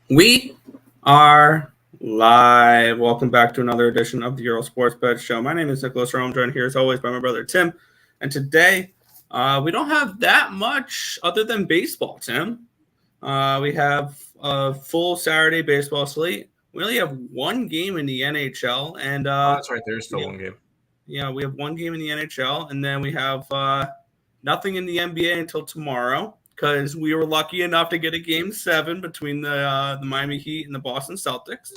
We are live. Welcome back to another edition of the Earle Sports Bet Show. My name is Nicholas Earle. I'm joined here as always by my brother Tim. And today we don't have that much other than baseball, Tim. We have a full Saturday baseball slate. We only have one game in the NHL, and that's right. There's still one game. Yeah, we have one game in the NHL, and then we have nothing in the NBA until tomorrow because we were lucky enough to get a Game 7 between the Miami Heat and the Boston Celtics.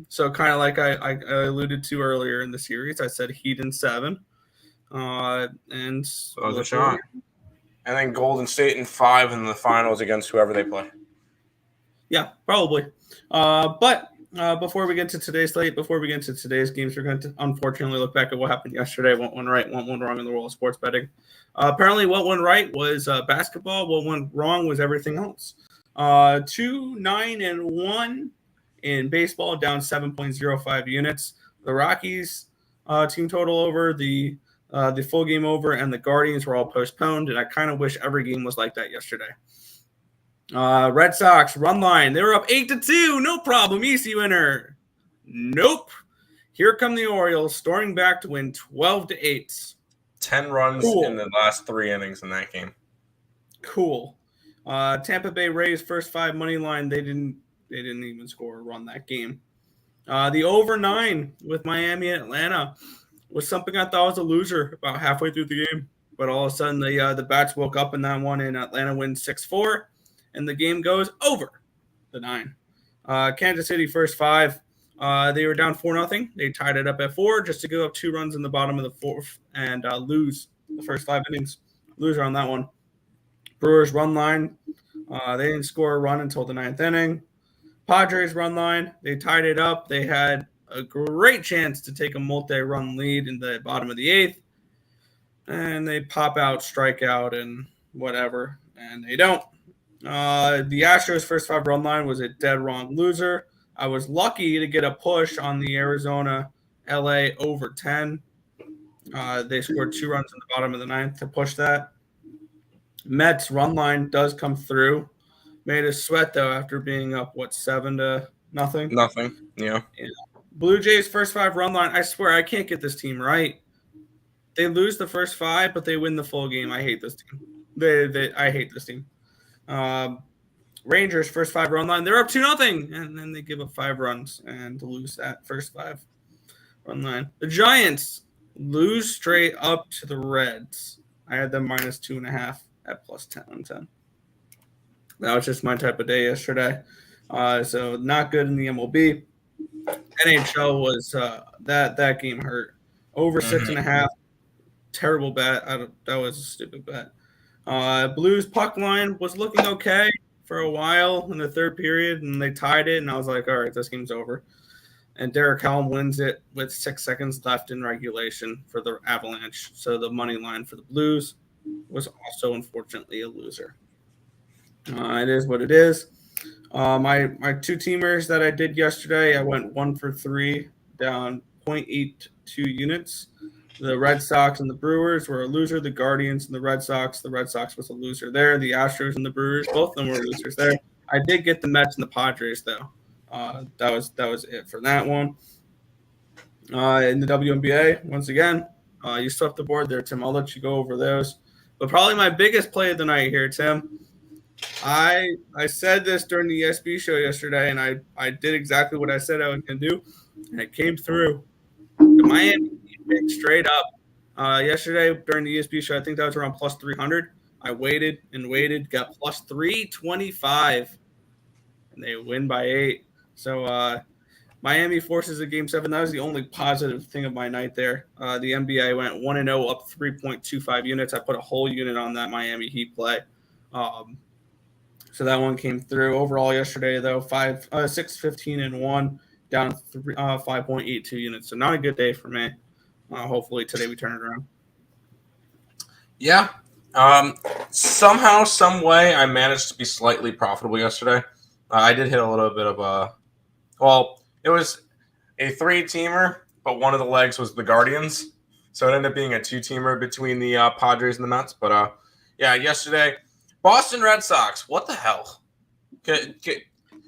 So kind of like I alluded to earlier in the series, I said Heat in 7. And so that was a shot. And then Golden State in 5 in the finals against whoever they play. Yeah, probably. But before we get to today's slate, before we get into today's games, we're going to unfortunately look back at what happened yesterday. What went right, what went wrong in the world of sports betting. Apparently, what went right was basketball. What went wrong was everything else. 2-9-1 in baseball, down 7.05 units. The Rockies team total over, the full game over, and the Guardians were all postponed. And I kind of wish every game was like that yesterday. Red Sox run line. They were up 8-2. No problem. Easy winner. Nope. Here come the Orioles storming back to win 12-8. 10 runs in the last 3 innings in that game. Cool. Tampa Bay Rays first 5 money line. They didn't even score a run that game. The over 9 with Miami and Atlanta was something I thought was a loser about halfway through the game, but all of a sudden the bats woke up in that one, and Atlanta wins 6-4. And the game goes over the 9. Kansas City first 5. They were down 4-0. They tied it up at 4 just to give up 2 runs in the bottom of the 4th and lose the first 5 innings. Loser on that one. Brewers run line. They didn't score a run until the 9th inning. Padres run line. They tied it up. They had a great chance to take a multi-run lead in the bottom of the 8th. And they pop out, strike out, and whatever. And they don't. The Astros' first 5 run line was a dead wrong loser. I was lucky to get a push on the Arizona LA over 10. They scored 2 runs in the bottom of the 9th to push that. Mets run line does come through. Made us sweat though after being up 7-0. Nothing. Yeah. Blue Jays first 5 run line. I swear I can't get this team right. They lose the first 5, but they win the full game. I hate this team. I hate this team. Rangers first 5 run line. They're up 2-0, and then they give up 5 runs and lose that first 5 run line. The Giants lose straight up to the Reds. I had them minus 2.5 at plus 10 on 10. That was just my type of day yesterday. So not good in the MLB. NHL was that game hurt. Over 6.5. Terrible bet. That was a stupid bet. Blues puck line was looking okay for a while in the 3rd period, and they tied it, and I was like, all right, this game's over. And Derek Helm wins it with 6 seconds left in regulation for the Avalanche. So the money line for the Blues was also, unfortunately, a loser. It is what it is. My 2-teamers that I did yesterday, I went 1 for 3, down 0.82 units. The Red Sox and the Brewers were a loser. The Guardians and the Red Sox was a loser there. The Astros and the Brewers, both of them were losers there. I did get the Mets and the Padres though. That was it for that one. In the WNBA, once again, you swept the board there, Tim. I'll let you go over those. But probably my biggest play of the night here, Tim. I said this during the ESB show yesterday, and I did exactly what I said I was going to do, and it came through. The Miami picked straight up yesterday during the ESB show. I think that was around plus 300. I waited and waited, got plus 325, and they win by 8. So Miami forces a Game 7. That was the only positive thing of my night there. The NBA went 1-0, up 3.25 units. I put a whole unit on that Miami Heat play. So that one came through. Overall yesterday, though, 6-15-1, down 5.82 units. So not a good day for me. Hopefully today we turn it around. Yeah. Somehow, some way, I managed to be slightly profitable yesterday. I did hit a little bit of a – well, it was a 3-teamer, but one of the legs was the Guardians. So it ended up being a 2-teamer between the Padres and the Mets. But, yeah, yesterday – Boston Red Sox, what the hell?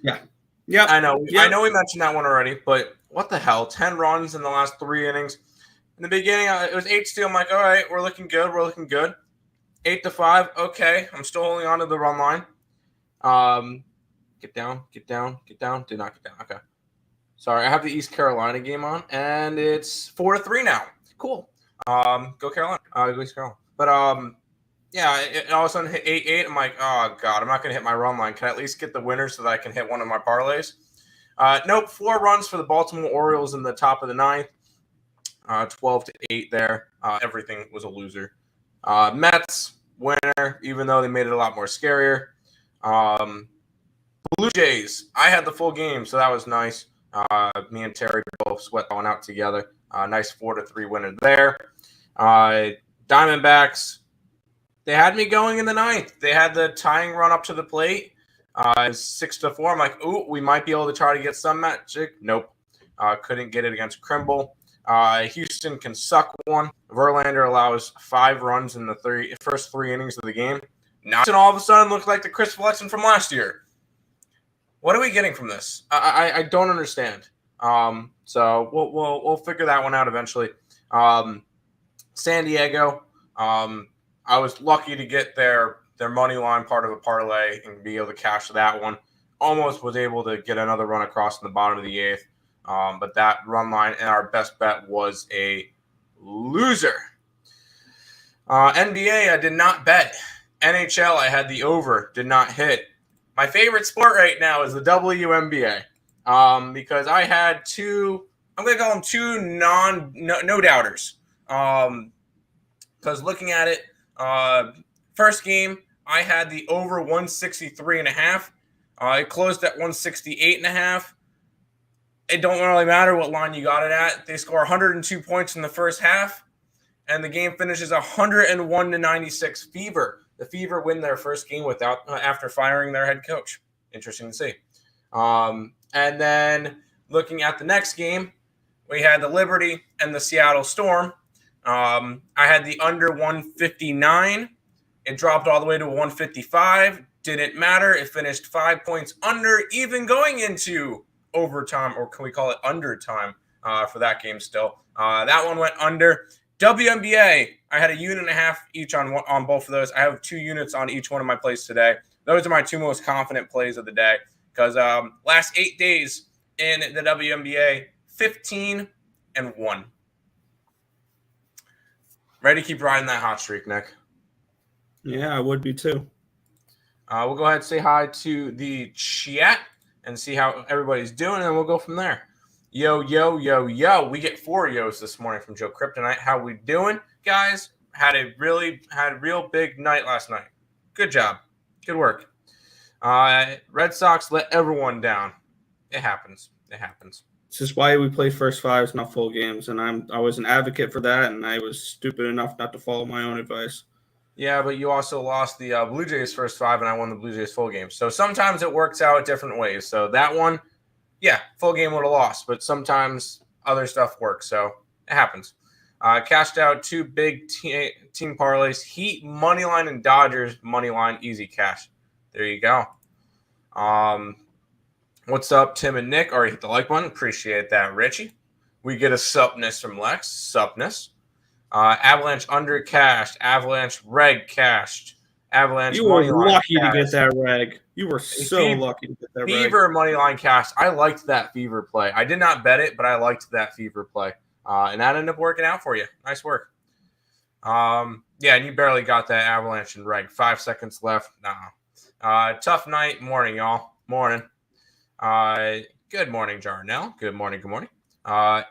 Yeah. Yeah. I know we mentioned that one already, but what the hell? 10 runs in the last 3 innings. In the beginning, it was 8-2. I'm like, all right, we're looking good. 8-5. Okay, I'm still holding on to the run line. Get down. Did not get down. Okay. Sorry, I have the East Carolina game on, and it's 4-3 now. Cool. Go Carolina. Go East Carolina. But yeah, it all of a sudden hit 8-8. I'm like, oh god, I'm not gonna hit my run line. Can I at least get the winner so that I can hit one of my parlays? Nope. 4 runs for the Baltimore Orioles in the top of the 9th. 12-8 there. Everything was a loser. Mets winner, even though they made it a lot more scarier. Blue Jays, I had the full game, so that was nice. Me and Terry both sweat going out together. Nice 4-3 winner there. Diamondbacks, they had me going in the 9th. They had the tying run up to the plate. 6-4. I'm like, ooh, we might be able to try to get some magic. Nope. Couldn't get it against Krimble. Houston can suck one. Verlander allows 5 runs in the first 3 innings of the game. Now, all of a sudden, looks like the Chris Flexen from last year. What are we getting from this? I don't understand. So we'll figure that one out eventually. San Diego. I was lucky to get their money line part of a parlay and be able to cash that one. Almost was able to get another run across in the bottom of the 8th. But that run line and our best bet was a loser. NBA, I did not bet. NHL, I had the over, did not hit. My favorite sport right now is the WNBA because I had 2, I'm going to call them 2 no doubters. Because looking at it, first game, I had the over 163.5. It closed at 168.5. It don't really matter what line you got it at. They score 102 points in the first half, and the game finishes 101-96 Fever. The Fever win their first game after firing their head coach. Interesting to see. And then looking at the next game, we had the Liberty and the Seattle Storm. I had the under 159. It dropped all the way to 155. Didn't matter. It finished 5 points under, even going into overtime, or can we call it undertime for that game still. That one went under. WNBA, I had a unit and a half each on both of those. I have 2 units on each one of my plays today. Those are my 2 most confident plays of the day because last 8 days in the WNBA, 15-1. Ready to keep riding that hot streak, Nick? Yeah, I would be too. We'll go ahead and say hi to the chat and see how everybody's doing, and we'll go from there. Yo. We get 4 yos this morning from Joe Kryptonite. How we doing, guys? Had a real big night last night. Good job. Good work. Red Sox let everyone down. It happens. This is why we play first 5s, not full games, and I was an advocate for that, and I was stupid enough not to follow my own advice. Yeah, but you also lost the Blue Jays first 5, and I won the Blue Jays full game. So sometimes it works out different ways. So that one, yeah, full game would have lost, but sometimes other stuff works. So it happens. Cashed out 2 big team parlays: Heat moneyline and Dodgers moneyline easy cash. There you go. What's up, Tim and Nick? Already hit the like button. Appreciate that, Richie. We get a supness from Lex. Supness. Avalanche under cashed. Avalanche reg cashed. Avalanche you were lucky cashed. To get that reg. You were so lucky to get that Fever money line cashed. I liked that Fever play. I did not bet it, but I liked that Fever play. And that ended up working out for you. Nice work. Yeah, and you barely got that Avalanche and reg. 5 seconds left. Nah. Tough night. Morning, y'all. Morning. Good morning, Jarnell. Good morning.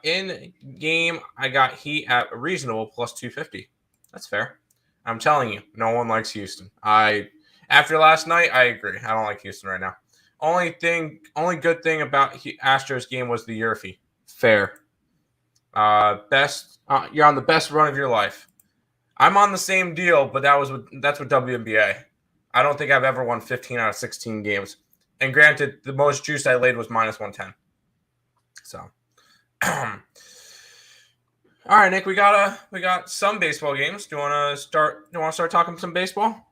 In game, I got Heat at a reasonable plus 250. That's fair. I'm telling you, no one likes Houston. After last night, I agree. I don't like Houston right now. Only good thing about Astros game was the Yurfie. Fair. You're on the best run of your life. I'm on the same deal, but that's with WNBA. I don't think I've ever won 15 out of 16 games. And granted, the most juice I laid was minus 110. So, all right, Nick, we got some baseball games. Do you want to start talking some baseball?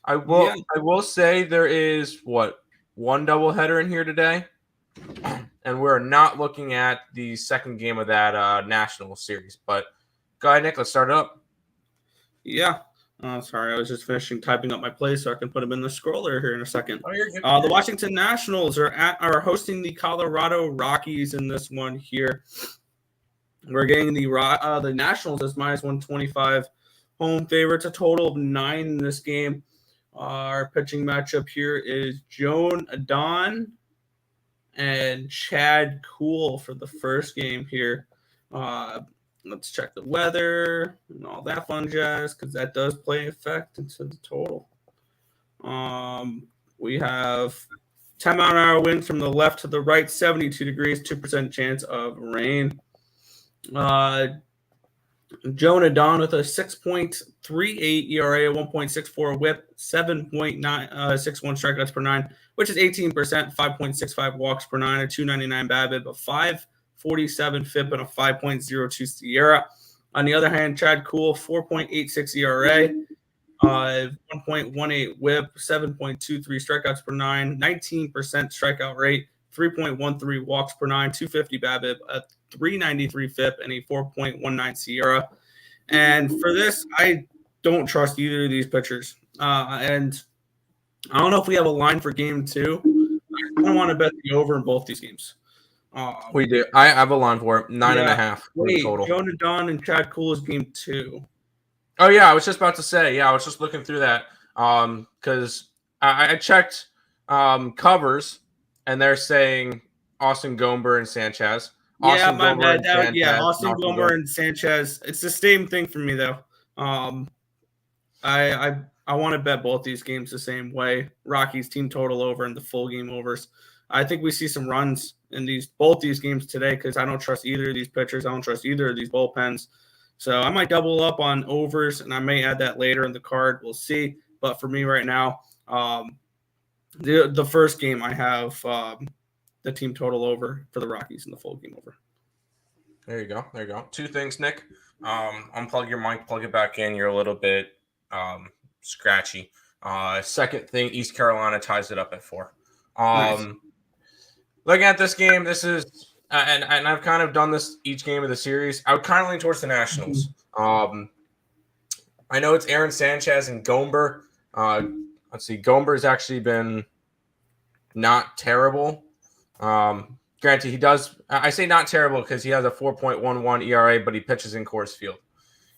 I will say there is one doubleheader in here today, and we're not looking at the second game of that national series. But go ahead, Nick. Let's start it up. Yeah. Sorry, I was just finishing typing up my plays so I can put them in the scroller here in a second. Oh, you're good. The Washington Nationals are hosting the Colorado Rockies in this one here. We're getting the Nationals as minus 125 home favorites, a total of 9 in this game. Our pitching matchup here is Joan Adon and Chad Kuhl for the first game here. Let's check the weather and all that fun jazz because that does play effect into the total. We have 10-mile-an-hour winds from the left to the right, 72 degrees, 2% chance of rain. Joan Adon with a 6.38 ERA, 1.64 whip, 7.61 strikeouts per 9, which is 18%, 5.65 walks per 9, a 299 BABIP, a 5.47 FIP, and a 5.02 Sierra. On the other hand, Chad Kuhl, 4.86 ERA, 1.18 whip, 7.23 strikeouts per 9, 19% strikeout rate, 3.13 walks per 9, 250 BABIP, a 393 FIP, and a 4.19 Sierra. And for this, I don't trust either of these pitchers. And I don't know if we have a line for game 2. I don't want to bet the over in both these games. We do. I have a line for it, 9.5 total. Joan Adon and Chad Kuhl is game 2. Oh, yeah, I was just about to say. Yeah, I was just looking through that because I checked covers, and they're saying Austin Gomber and Sanchez. Austin Gomber and Sanchez. It's the same thing for me, though. I want to bet both these games the same way. Rockies team total over and the full game overs. I think we see some runs in both these games today because I don't trust either of these pitchers. I don't trust either of these bullpens. So I might double up on overs, and I may add that later in the card. We'll see. But for me right now, the first game I have the team total over for the Rockies and the full game over. There you go. 2 things, Nick. Unplug your mic, plug it back in. You're a little bit scratchy. Second thing, East Carolina ties it up at 4. Nice. Looking at this game, this is and I've kind of done this each game of the series. I would kind of lean towards the Nationals. I know it's Aaron Sanchez and Gomber. Let's see. Gomber has actually been not terrible. Granted, he does. I say not terrible because he has a 4.11 ERA, but he pitches in Coors Field.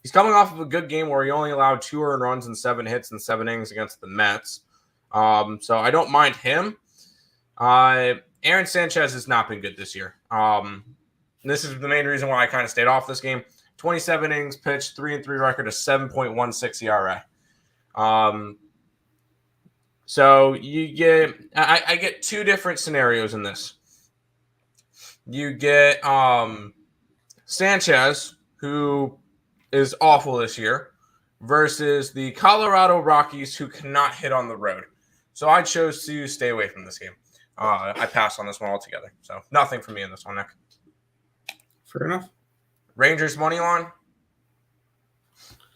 He's coming off of a good game where he only allowed 2 earned runs and 7 hits in 7 innings against the Mets. So I don't mind him. Aaron Sanchez has not been good this year. This is the main reason why I kind of stayed off this game. 27 innings pitched, 3-3 record, a 7.16 ERA. So you get, I get 2 different scenarios in this. You get Sanchez, who is awful this year, versus the Colorado Rockies, who cannot hit on the road. So I chose to stay away from this game. I passed on this one altogether. So nothing for me in this one, Nick. Fair enough. Rangers money line.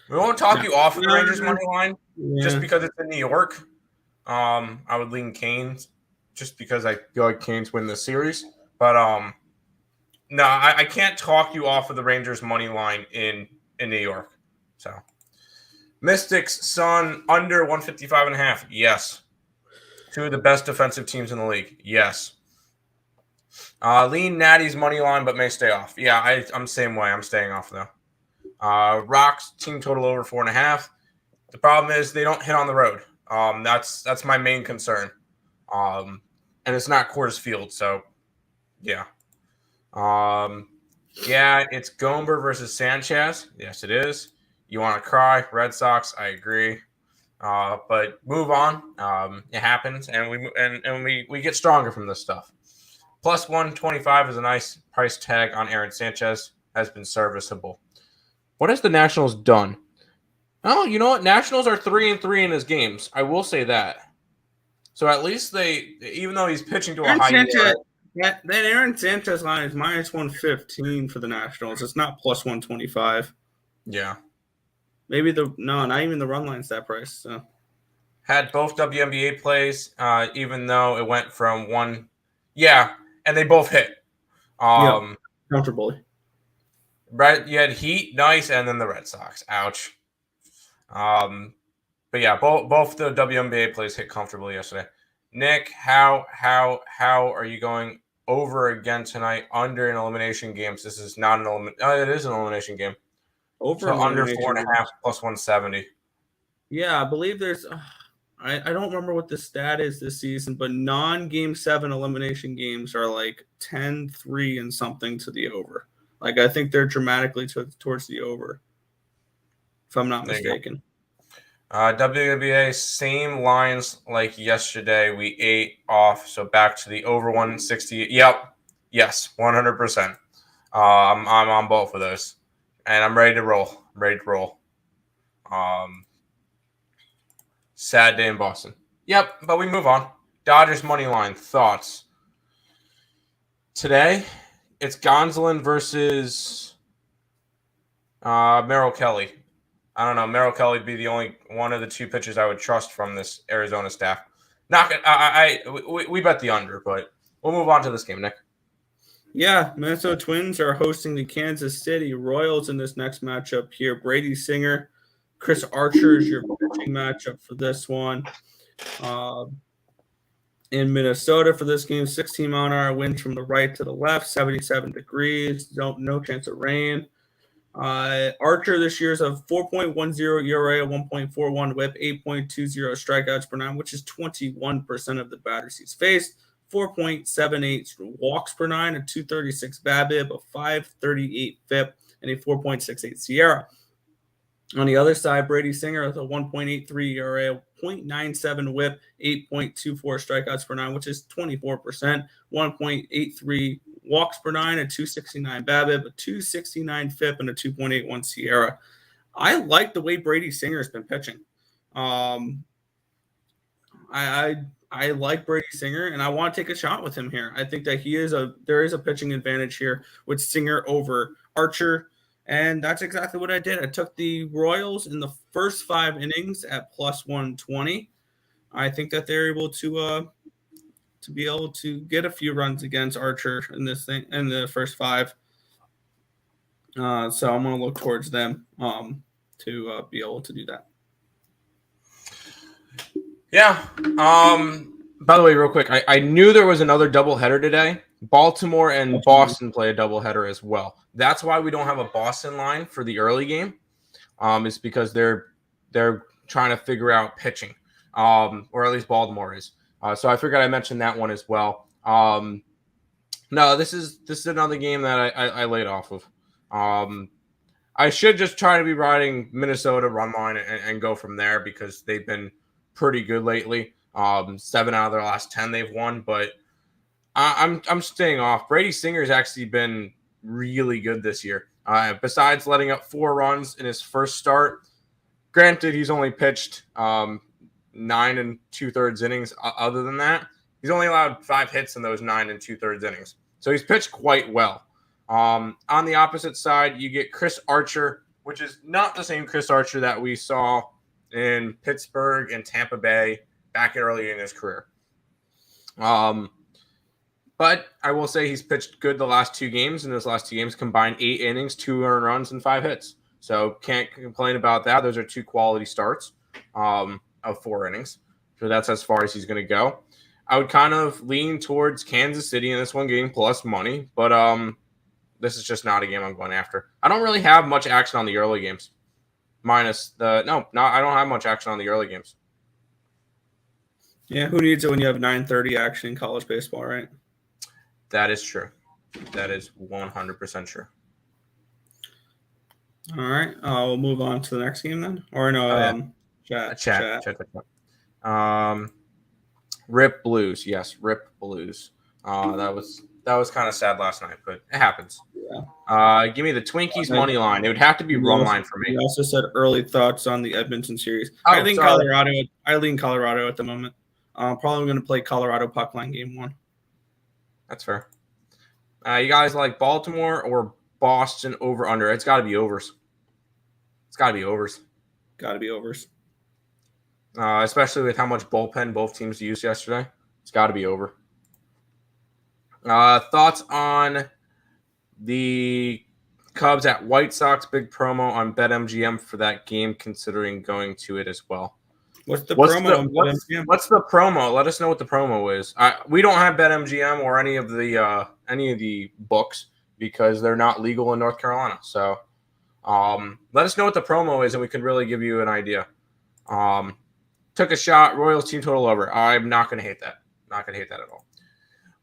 We won't talk you off of the Rangers money line just because it's in New York. I would lean Canes just because I feel like Canes win this series. But no, I can't talk you off of the Rangers money line in New York. So Mystics, Sun, under 155.5. Yes. 2 of the best defensive teams in the league. Yes. Lean Natty's money line, but may stay off. Yeah, I'm the same way. I'm staying off, though. Rocks, team total over 4.5. The problem is they don't hit on the road. That's my main concern. And it's not Coors Field, so yeah. Yeah, it's Gomber versus Sanchez. Yes, it is. You want to cry? Red Sox, I agree. But move on. It happens, and we get stronger from this stuff. Plus 125 is a nice price tag on Aaron Sanchez. Has been serviceable. What has the Nationals done? Oh, you know what? Nationals are 3-3 in his games. I will say that. So at least they, even though he's pitching to a high Sanchez, that Aaron Sanchez line is minus 115 for the Nationals. It's not plus 125. Yeah. Maybe not even the run line's that price. So. had both WNBA plays, even though it went from one. Yeah, and they both hit. Comfortably. Right, you had Heat, nice, and then the Red Sox. Ouch. But yeah, both the WNBA plays hit comfortably yesterday. Nick, how are you going over again tonight under in elimination games? This is not an it is an elimination game. Over so under 4.5 plus 170. Yeah, I believe there's. I don't remember what the stat is this season, but non-game 7 elimination games are like 10-3 and something to the over. Like I think they're dramatically towards the over, if I'm not mistaken. WNBA, same lines like yesterday. We 8 off, so back to the over 160. Yep. Yes, 100%. I'm on both of those, and I'm ready to roll. Sad day in Boston. Yep, but we move on. Dodgers money line thoughts. Today, it's Gonzalen versus Merrell Kelly. I don't know. Merrell Kelly would be the only one of the two pitchers I would trust from this Arizona staff. We bet the under, but we'll move on to this game, Nick. Yeah, Minnesota Twins are hosting the Kansas City Royals in this next matchup here. Brady Singer, Chris Archer is your pitching matchup for this one. In Minnesota for this game, 16-mile-an-hour winds from the right to the left, 77 degrees, no chance of rain. Archer this year is a 4.10 ERA, 1.41 WHIP, 8.20 strikeouts per nine, which is 21% of the batters he's faced. 4.78 walks per nine, a 236 BABIP, a 538 FIP, and a 4.68 SIERA. On the other side, Brady Singer with a 1.83 ERA, 0.97 WHIP, 8.24 strikeouts per nine, which is 24%, 1.83 walks per nine, a 269 BABIP, a 269 FIP, and a 2.81 SIERA. I like the way Brady Singer has been pitching. I like Brady Singer, and I want to take a shot with him here. I think that there is a pitching advantage here with Singer over Archer, and that's exactly what I did. I took the Royals in the first 5 innings at plus 120. I think that they're able to be able to get a few runs against Archer in the first 5. So I'm going to look towards them to be able to do that. Yeah. By the way, real quick, I knew there was another doubleheader today. Baltimore and Boston play a doubleheader as well. That's why we don't have a Boston line for the early game. It's because they're trying to figure out pitching, or at least Baltimore is. So I figured I mentioned that one as well. No, this is another game that I laid off of. I should just try to be riding Minnesota run line and go from there because they've been pretty good lately. 7 out of their last 10 they've won, but I'm staying off. Brady Singer's actually been really good this year. Besides letting up 4 runs in his first start, granted he's only pitched 9 2/3 innings. Other than that, he's only allowed 5 hits in those 9 2/3 innings. So he's pitched quite well. On the opposite side, you get Chris Archer, which is not the same Chris Archer that we saw in Pittsburgh and Tampa Bay back early in his career. But I will say he's pitched good the last 2 games. In those last 2 games, combined 8 innings, 2 earned runs, and 5 hits. So can't complain about that. Those are 2 quality starts of 4 innings. So that's as far as he's going to go. I would kind of lean towards Kansas City in this one, getting plus money. But this is just not a game I'm going after. I don't really have much action on the early games. I don't have much action on the early games. Yeah, who needs it when you have 9:30 action in college baseball, right? That is true. That is 100% true. All right, we'll move on to the next game then. Or no, chat. Rip Blues. Yes, Rip Blues. That was kind of sad last night, but it happens. Yeah. Give me the Twinkies money line. It would have to be run line for me. You also said early thoughts on the Edmonton series. I lean Colorado at the moment. Probably going to play Colorado puck line game 1. That's fair. You guys like Baltimore or Boston over under? It's got to be overs. especially with how much bullpen both teams used yesterday. It's got to be over. Thoughts on the Cubs at White Sox? Big promo on BetMGM for that game, considering going to it as well. What's the promo? What's the promo? Let us know what the promo is. We don't have BetMGM or any of the books because they're not legal in North Carolina. So let us know what the promo is, and we can really give you an idea. Took a shot. Royals team total over. I'm not going to hate that. Not going to hate that at all.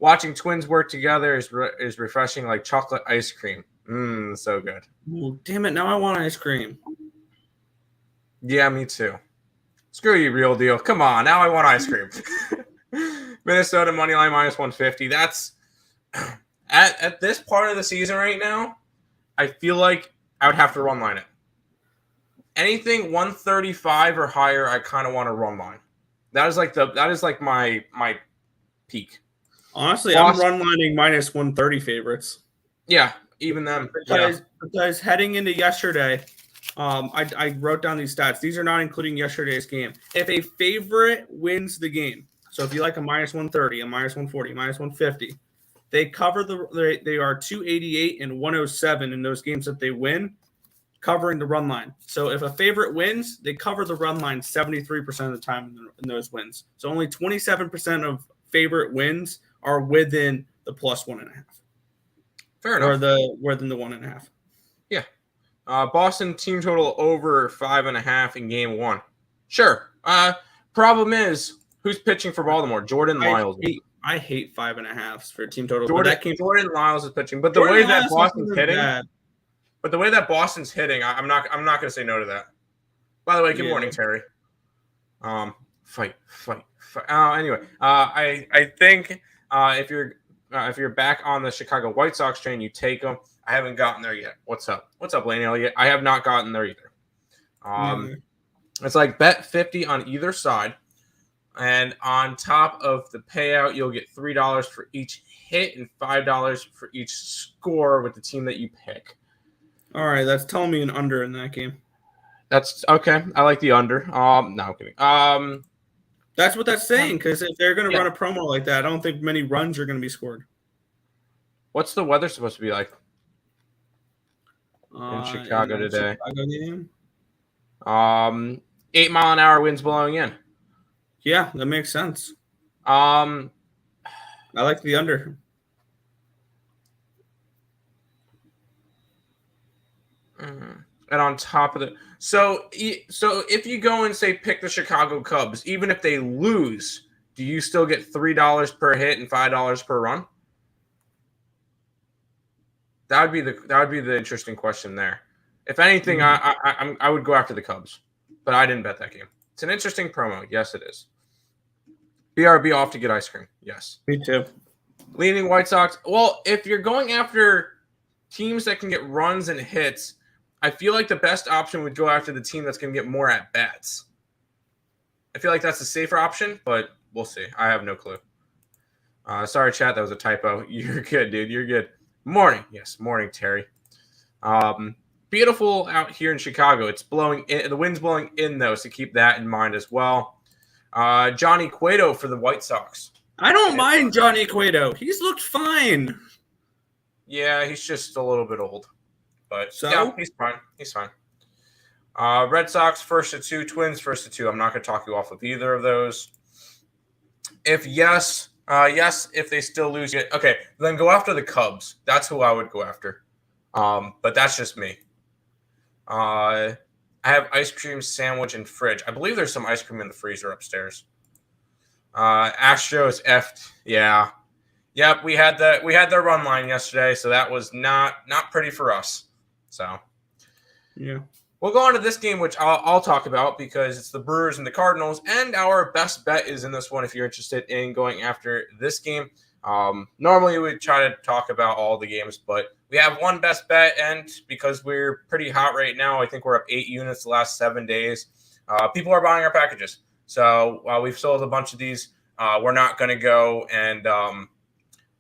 Watching twins work together is refreshing like chocolate ice cream. So good. Oh, damn it. Now I want ice cream. Yeah, me too. Screw you, Real Deal. Come on. Now I want ice cream. Minnesota moneyline minus 150. That's at this part of the season right now, I feel like I would have to run line it. Anything 135 or higher, I kind of want to run line. That is like my peak. Honestly, I'm run lining minus 130 favorites. Yeah, even them. Because heading into yesterday, I wrote down these stats. These are not including yesterday's game. If a favorite wins the game, so if you like a minus 130, a minus 140, minus 150, they cover they are 288 and 107 in those games that they win, covering the run line. So if a favorite wins, they cover the run line 73% of the time in those wins. So only 27% of favorite wins are within the plus 1.5. Fair enough. Or within the 1.5. Yeah. Boston team total over 5.5 in game 1. Sure. Problem is, who's pitching for Baltimore? Jordan Lyles. I hate 5.5s for team total. Jordan Lyles is pitching, but the way that Boston's hitting, Boston's hitting, I'm not going to say no to that. By the way, good morning, Terry. Fight. Anyway, I think if you're back on the Chicago White Sox train, you take them. I haven't gotten there yet. What's up, Lane Elliott? I have not gotten there either. It's like bet 50 on either side. And on top of the payout, you'll get $3 for each hit and $5 for each score with the team that you pick. All right, that's telling me an under in that game. That's okay. I like the under. No, I'm kidding. That's what that's saying, because if they're going to run a promo like that, I don't think many runs are going to be scored. What's the weather supposed to be like in Chicago today? Chicago game? 8-mile-an-hour winds blowing in. Yeah, that makes sense. I like the under. And on top of it, so if you go and say pick the Chicago Cubs, even if they lose, do you still get $3 per hit and $5 per run? That would be the interesting question there. If anything, I would go after the Cubs, but I didn't bet that game. It's an interesting promo. Yes, it is. BRB off to get ice cream. Yes. Me too. Leaning White Sox. Well, if you're going after teams that can get runs and hits, I feel like the best option would go after the team that's going to get more at bats. I feel like that's the safer option, but we'll see. I have no clue. Sorry, chat. That was a typo. You're good, dude. You're good. Morning. Yes, morning, Terry. Beautiful out here in Chicago. It's blowing in. The wind's blowing in, though, so keep that in mind as well. Johnny Cueto for the White Sox. I don't mind Johnny Cueto. He's looked fine. Yeah, he's just a little bit old. But yeah, he's fine. He's fine. Red Sox 1-2, Twins 1-2. I'm not going to talk you off of either of those. If yes, if they still lose it, okay, then go after the Cubs. That's who I would go after. But that's just me. I have ice cream sandwich and fridge. I believe there's some ice cream in the freezer upstairs. Astros effed. Yeah. Yep, we had their run line yesterday, so that was not pretty for us. So, yeah. We'll go on to this game, which I'll talk about because it's the Brewers and the Cardinals, and our best bet is in this one if you're interested in going after this game. Normally, we try to talk about all the games, but we have one best bet, and because we're pretty hot right now, I think we're up 8 units the last 7 days. People are buying our packages. So while we've sold a bunch of these, we're not going to go and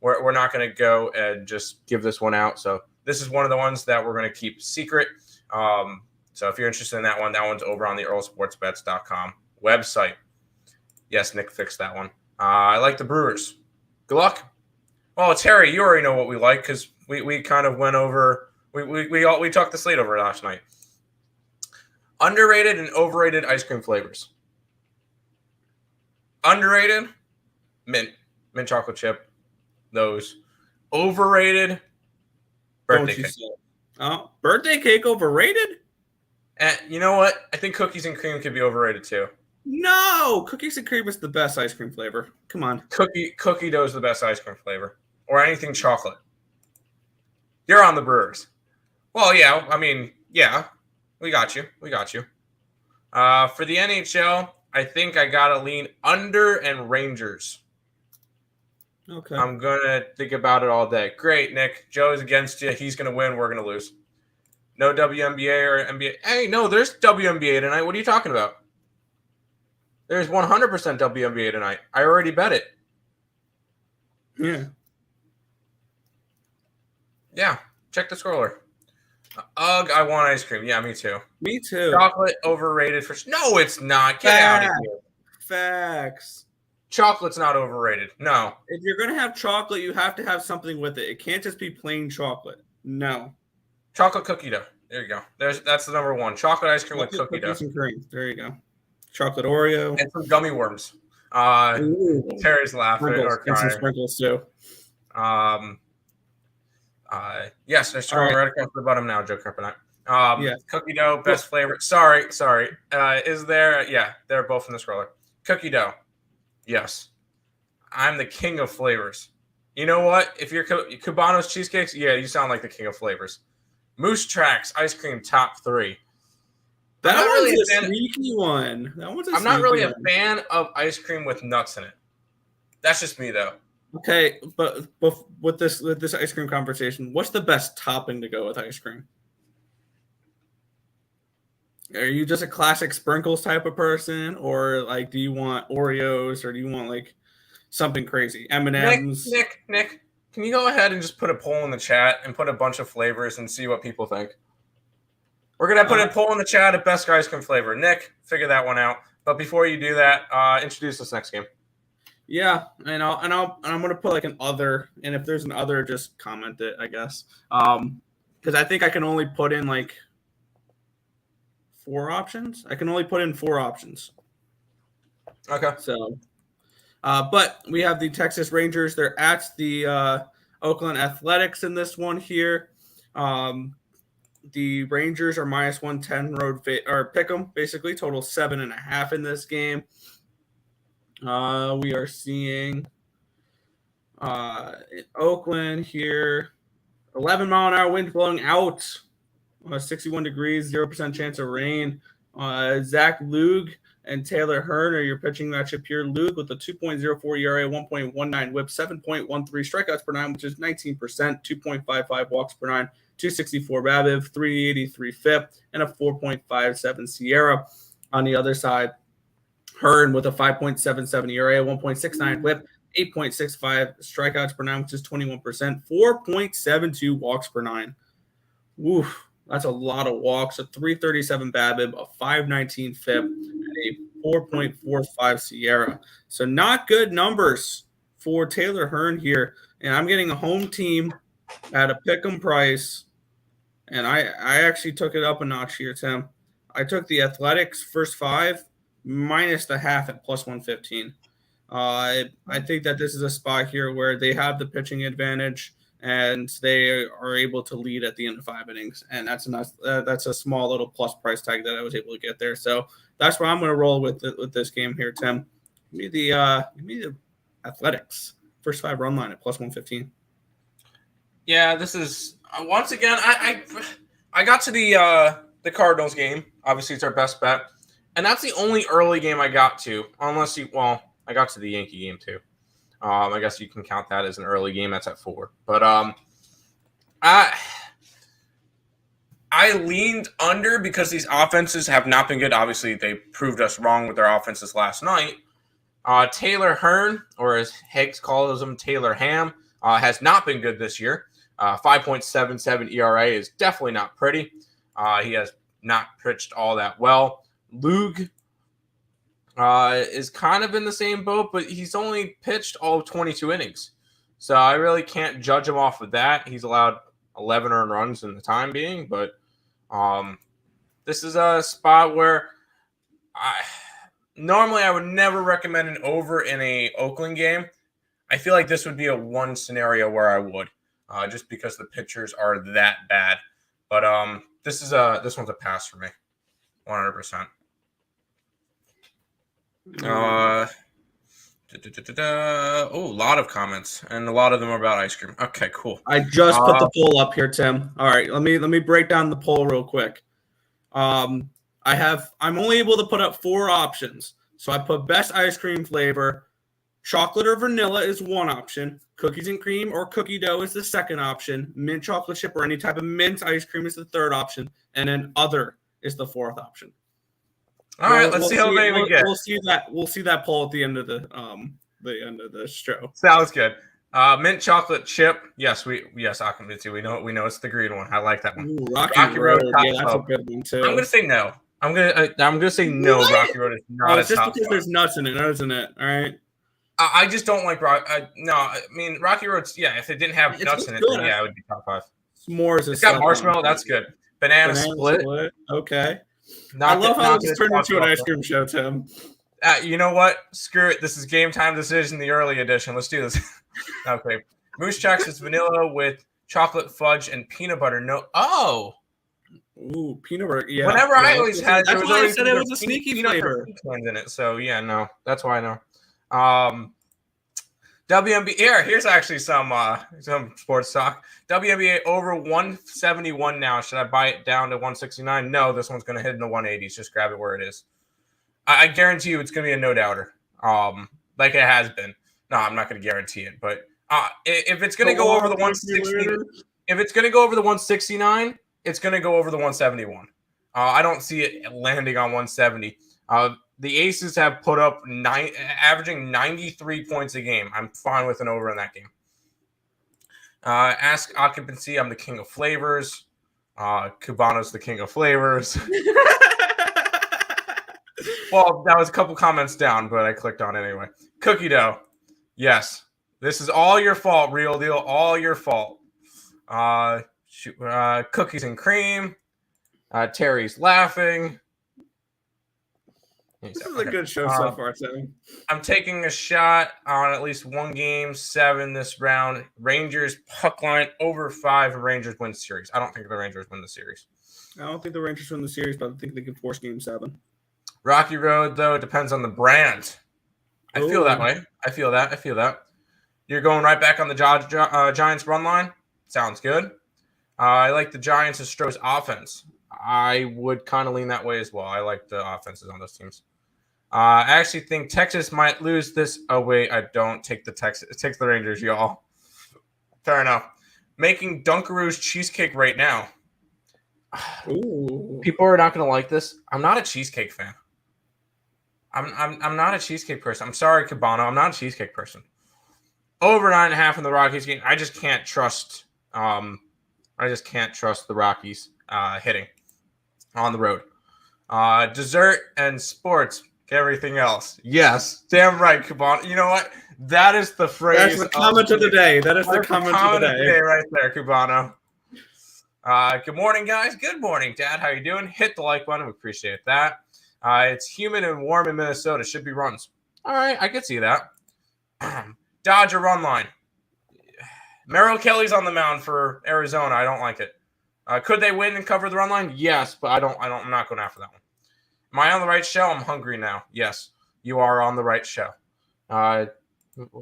we're not going to go and just give this one out. So this is one of the ones that we're going to keep secret. So if you're interested in that one's over on the earlesportsbets.com website. Yes, Nick fixed that one. I like the Brewers. Good luck. Well, Terry, you already know what we like because we kind of went over. We talked the slate over last night. Underrated and overrated ice cream flavors. Underrated, mint chocolate chip. Those. Overrated, birthday cake. Oh, birthday cake overrated? And you know what? I think cookies and cream could be overrated too. No, cookies and cream is the best ice cream flavor. Come on. Cookie dough is the best ice cream flavor. Or anything chocolate. You're on the Brewers. Well, yeah, I mean, yeah. We got you. For the NHL, I think I got to lean under and Rangers. Okay. I'm going to think about it all day. Great, Nick. Joe's against you. He's going to win. We're going to lose. No WNBA or NBA. Hey, no, there's WNBA tonight. What are you talking about? There's 100% WNBA tonight. I already bet it. Yeah. Yeah. Check the scroller. Ugh, I want ice cream. Yeah, me too. Me too. Chocolate overrated for... No, it's not. Get out of here. Facts. Chocolate's not overrated. No. If you're going to have chocolate, you have to have something with it. It can't just be plain chocolate. No. Chocolate cookie dough. There you go. That's the number one. Chocolate ice cream with cookie dough. And cream. There you go. Chocolate Oreo. And some gummy worms. Terry's laughing or crying. And some sprinkles too. Yes, they're scrolling right across the bottom now, Joe Carpenter. Yes. Cookie dough, best flavor. Sorry. Is there? Yeah, they're both in the scroller. Cookie dough. Yes. I'm the king of flavors. You know what? If you're Cubano's cheesecakes, yeah, you sound like the king of flavors. Moose Tracks ice cream top 3. That one's really a sneaky one. I'm not really a fan of ice cream with nuts in it. That's just me, though. Okay, but with this ice cream conversation, what's the best topping to go with ice cream? Are you just a classic sprinkles type of person, or like do you want Oreos, or do you want like something crazy? M&Ms. Nick, can you go ahead and just put a poll in the chat and put a bunch of flavors and see what people think? We're gonna put a poll in the chat at best ice cream flavor. Nick, figure that one out. But before you do that, introduce this next game. Yeah, and I'm gonna put like an other, and if there's an other, just comment it, I guess. Because I think I can only put in like 4 options. I can only put in 4 options. Okay. So, but we have the Texas Rangers. They're at the Oakland Athletics in this one here. The Rangers are minus 110 or pick 'em, basically total 7.5 in this game. We are seeing in Oakland here, 11-mile-an-hour wind blowing out, 61 degrees, 0% chance of rain. Zach Lug and Taylor Hearn are your pitching matchup here. Lug with a 2.04 ERA, 1.19 whip, 7.13 strikeouts per 9, which is 19%, 2.55 walks per 9, 264 BABIP, 383 FIP, and a 4.57 Sierra. On the other side, Hearn with a 5.77 ERA, 1.69 whip, 8.65 strikeouts per 9, which is 21%, 4.72 walks per 9. Woof, that's a lot of walks. A 337 BABIP, a 519 FIP, and a 4.45 Sierra. So not good numbers for Taylor Hearn here. And I'm getting a home team at a pick'em price. And I actually took it up a notch here, Tim. I took the Athletics first 5 minus the half at plus 115. I think that this is a spot here where they have the pitching advantage and they are able to lead at the end of 5 innings. And that's a small little plus price tag that I was able to get there. So that's where I'm going to roll with this game here, Tim. Give me the Athletics first 5 run line at plus 115. Yeah, this is once again. I got to the Cardinals game. Obviously, it's our best bet, and that's the only early game I got to. I got to the Yankee game too. I guess you can count that as an early game. That's at 4. But I leaned under because these offenses have not been good. Obviously, they proved us wrong with their offenses last night. Taylor Hearn, or as Higgs calls him, Taylor Ham, has not been good this year. 5.77 ERA is definitely not pretty. He has not pitched all that well. Lug is kind of in the same boat, but he's only pitched all of 22 innings. So I really can't judge him off of that. He's allowed 11 earned runs in the time being, but this is a spot where normally I would never recommend an over in a Oakland game. I feel like this would be a one scenario where I would, just because the pitchers are that bad. But this one's a pass for me, 100%. Oh, a lot of comments, and a lot of them are about ice cream. Okay, cool. I just put the poll up here, Tim. All right, let me break down the poll real quick. I'm only able to put up 4 options. So I put best ice cream flavor. Chocolate or vanilla is one option. Cookies and cream or cookie dough is the second option. Mint chocolate chip or any type of mint ice cream is the third option. And then other is the fourth option. All right, let's see how many we get. We'll see that poll at the end of the show. Sounds good. Mint chocolate chip. Yes, occupancy. We know it's the green one. I like that one. Ooh, Rocky Road. Yeah, that's a good one too. I'm gonna say no. I'm gonna say no. What? Rocky Road is not a just top because there's nuts in it, isn't it? All right. I just don't like Rocky. No, I mean Rocky Road's. Yeah, if it didn't have nuts in it, then yeah, it would be top 5. S'mores. It's got marshmallow. That's good. Banana split. Okay. I love how it just turned into an ice cream show, Tim. You know what? Screw it. This is Game Time Decision, the early edition. Let's do this. Okay. Moose Tracks is vanilla with chocolate fudge and peanut butter. No. Oh. Ooh, peanut butter. Yeah. Whenever I always had, that's why I said it was a sneaky flavor in it. So yeah, no, that's why I know. WNBA. Here's actually some sports talk. WNBA over 171 now. Should I buy it down to 169? No, this one's going to hit in the 180s. Just grab it where it is. I guarantee you it's going to be a no doubter. Like it has been. No, I'm not going to guarantee it, but if it's going to go over the 160, if it's going to go over the 169, it's going to go over the 171. I don't see it landing on 170. The Aces have put up averaging 93 points a game. I'm fine with an over in that game. Ask occupancy. I'm the king of flavors. Cubano's the king of flavors. Well, that was a couple comments down, but I clicked on it anyway. Cookie dough. Yes. This is all your fault, real deal. All your fault. Cookies and cream. Terry's laughing. This is a good show so far, Tim. I'm taking a shot on at least one game 7 this round. Rangers puck line over 5. Rangers win the series. I don't think the Rangers win the series. I don't think the Rangers win the series, but I think they can force game 7. Rocky Road, though, it depends on the brand. I feel that way. I feel that. You're going right back on the Giants run line? Sounds good. I like the Giants and Stroh's offense. I would kind of lean that way as well. I like the offenses on those teams. I actually think Texas might lose this. Oh, wait, I don't take the Texas. Take the Rangers, y'all. Fair enough. Making Dunkaroos cheesecake right now. Ooh. People are not going to like this. I'm not a cheesecake fan. I'm not a cheesecake person. I'm sorry, Cabano. I'm not a cheesecake person. Over 9.5 in the Rockies game. I just can't trust. The Rockies hitting on the road. Dessert and sports. Everything else. Yes. Damn right, Cabano. You know what? That is the phrase. That's the comment of the day. That is the comment of the day right there, Cabano. Good morning, guys. Good morning, Dad. How you doing? Hit the like button. We appreciate that. It's humid and warm in Minnesota. Should be runs. All right, I could see that. Dodger run line. Merrell Kelly's on the mound for Arizona. I don't like it. Could they win and cover the run line? Yes, but I'm not going after that one. Am I on the right show? I'm hungry now. Yes, you are on the right show. I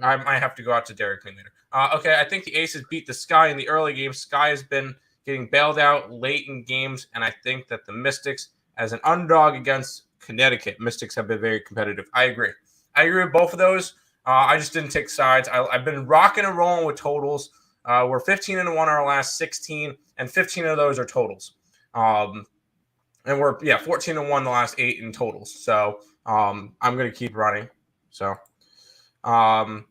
might have to go out to Dairy Queen later. Okay, I think the Aces beat the Sky in the early game. Sky has been getting bailed out late in games, and I think that the Mystics, as an underdog against Connecticut, Mystics have been very competitive. I agree with both of those. I just didn't take sides. I've been rocking and rolling with totals. We're 15-1 our last 16, and 15 of those are totals. And we're 14-1 the last 8 in totals. So I'm going to keep running. So can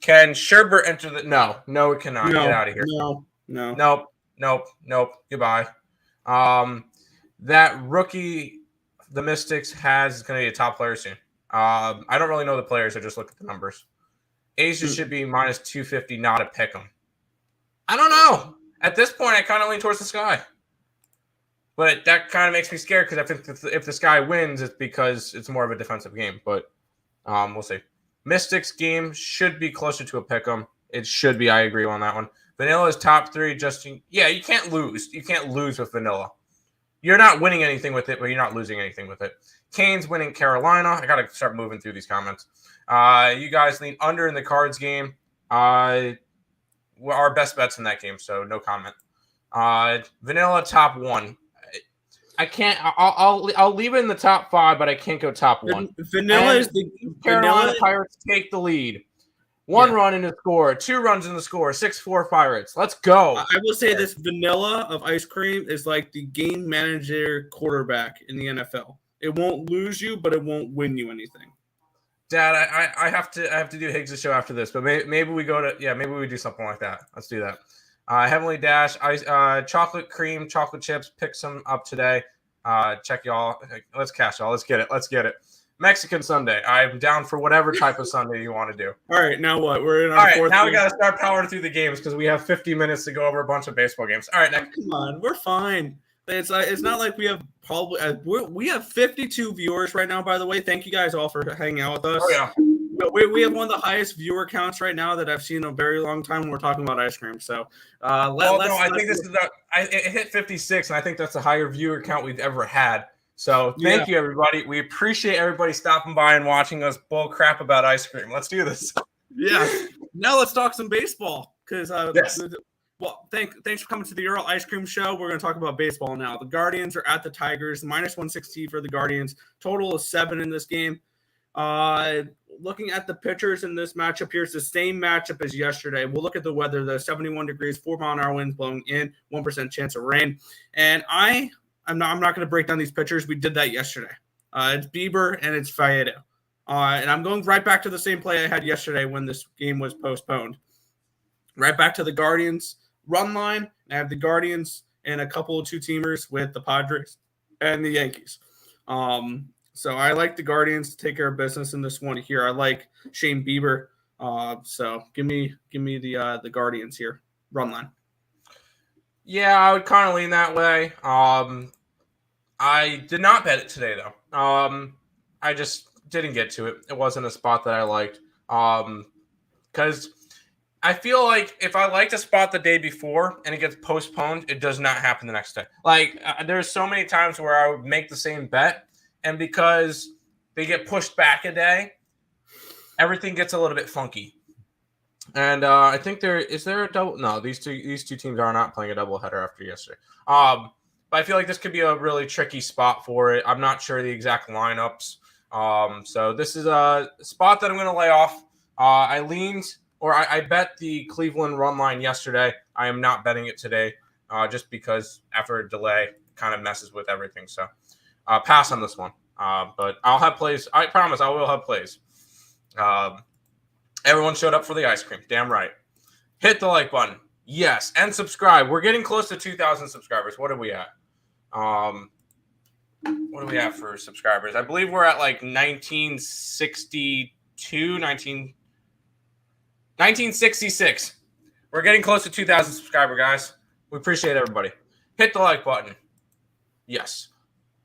Sherbert enter the? No, it cannot. Get out of here. No. Nope. Goodbye. That rookie the Mystics has is going to be a top player soon. I don't really know the players. I just look at the numbers. Aces should be minus 250, not a pick 'em. I don't know. At this point, I kind of lean towards the Sky. But that kind of makes me scared because I think if the Sky wins, it's because it's more of a defensive game. But we'll see. Mystics game should be closer to a pick 'em. It should be. I agree on that one. Vanilla is top 3. Yeah, you can't lose. You can't lose with Vanilla. You're not winning anything with it, but you're not losing anything with it. Kane's winning Carolina. I got to start moving through these comments. You guys lean under in the Cards game. Our best bets in that game, so no comment. Vanilla top 1. I can't. I'll leave it in the top 5, but I can't go top 1. Vanilla is the Carolina Pirates take the lead. 1 run in the score, 2 runs in the score, 6-4 Pirates. Let's go. I will say this: Vanilla of ice cream is like the game manager quarterback in the NFL. It won't lose you, but it won't win you anything. Dad, I have to do Higgs' show after this, but maybe we go to maybe we do something like that. Let's do that. Heavenly Dash, chocolate cream, chocolate chips. Pick some up today. Check y'all. Let's cash y'all. Let's get it. Mexican Sunday. I'm down for whatever type of Sunday you want to do. All right, now what? We're in our all right, fourth. Now we got to start powering through the games because we have 50 minutes to go over a bunch of baseball games. All right, next. Come on, we're fine. It's not like we have probably we have 52 viewers right now. By the way, thank you guys all for hanging out with us. Oh yeah. We have one of the highest viewer counts right now that I've seen in a very long time when we're talking about ice cream. So, I think this is it hit 56, and I think that's a higher viewer count we've ever had. So thank you, everybody. We appreciate everybody stopping by and watching us bull crap about ice cream. Let's do this. Yeah. Now let's talk some baseball because yes. Well, thanks for coming to the Earle Ice Cream Show. We're going to talk about baseball now. The Guardians are at the Tigers, minus 160 for the Guardians. Total of 7 in this game. Looking at the pitchers in this matchup here, it's the same matchup as yesterday. We'll look at the weather, though. 71 degrees, 4-mile-an-hour winds blowing in, 1% chance of rain. And I'm not going to break down these pitchers. We did that yesterday. It's Bieber and it's Faedo. And I'm going right back to the same play I had yesterday when this game was postponed. Right back to the Guardians run line. I have the Guardians and a couple of 2-teamers with the Padres and the Yankees. So I like the Guardians to take care of business in this one here. I like Shane Bieber. So give me the Guardians here. Run line. Yeah, I would kind of lean that way. I did not bet it today, though. I just didn't get to it. It wasn't a spot that I liked. Because I feel like if I liked a spot the day before and it gets postponed, it does not happen the next day. Like, there's so many times where I would make the same bet, and because they get pushed back a day, everything gets a little bit funky. And I think is there a double? No, these two teams are not playing a doubleheader after yesterday. But I feel like this could be a really tricky spot for it. I'm not sure the exact lineups. So this is a spot that I'm going to lay off. I bet the Cleveland run line yesterday. I am not betting it today, just because after a delay, it kind of messes with everything. So pass on this one. But I'll have plays. I promise I will have plays. Everyone showed up for the ice cream. Damn right. Hit the like button. Yes. And subscribe. We're getting close to 2,000 subscribers. What are we at? What do we have for subscribers? I believe we're at like 1966. We're getting close to 2,000 subscribers, guys. We appreciate everybody. Hit the like button. Yes.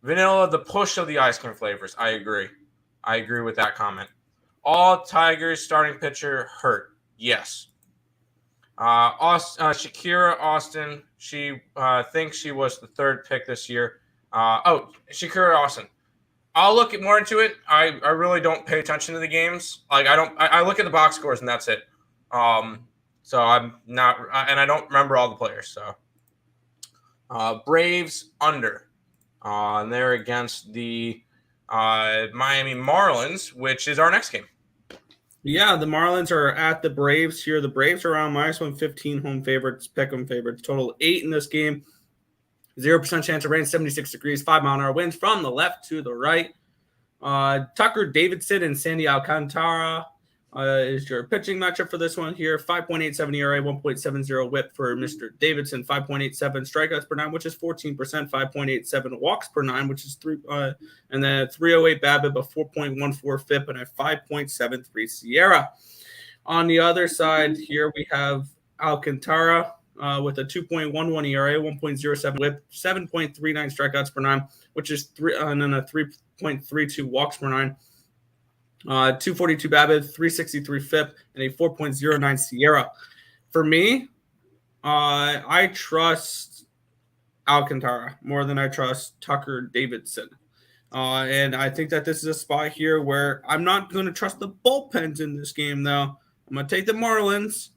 Vanilla, the push of the ice cream flavors. I agree. I agree with that comment. All Tigers starting pitcher hurt. Yes. Shakira Austin. She thinks she was the 3rd pick this year. Shakira Austin. I'll look more into it. I really don't pay attention to the games. Like I look at the box scores and that's it. So I'm not, and I don't remember all the players. So Braves under. And they're against the Miami Marlins, which is our next game. Yeah, the Marlins are at the Braves here. The Braves are around minus 115 home favorites, pick'em favorites. Total 8 in this game. 0% chance of rain, 76 degrees, 5-mile-an-hour winds from the left to the right. Tucker Davidson and Sandy Alcantara is your pitching matchup for this one here. 5.87 ERA, 1.70 whip for Mr. Davidson. 5.87 strikeouts per nine, which is 14%. 5.87 walks per nine, which is 3. And then a 308 BABIP, a 4.14 FIP, and a 5.73 Sierra. On the other side here, we have Alcantara with a 2.11 ERA, 1.07 whip, 7.39 strikeouts per nine, which is 3, and then a 3.32 walks per nine. 242 BABIP, 363 FIP, and a 4.09 Sierra. For me, I trust Alcantara more than I trust Tucker Davidson. And I think that this is a spot here where I'm not going to trust the bullpens in this game, though. I'm going to take the Marlins.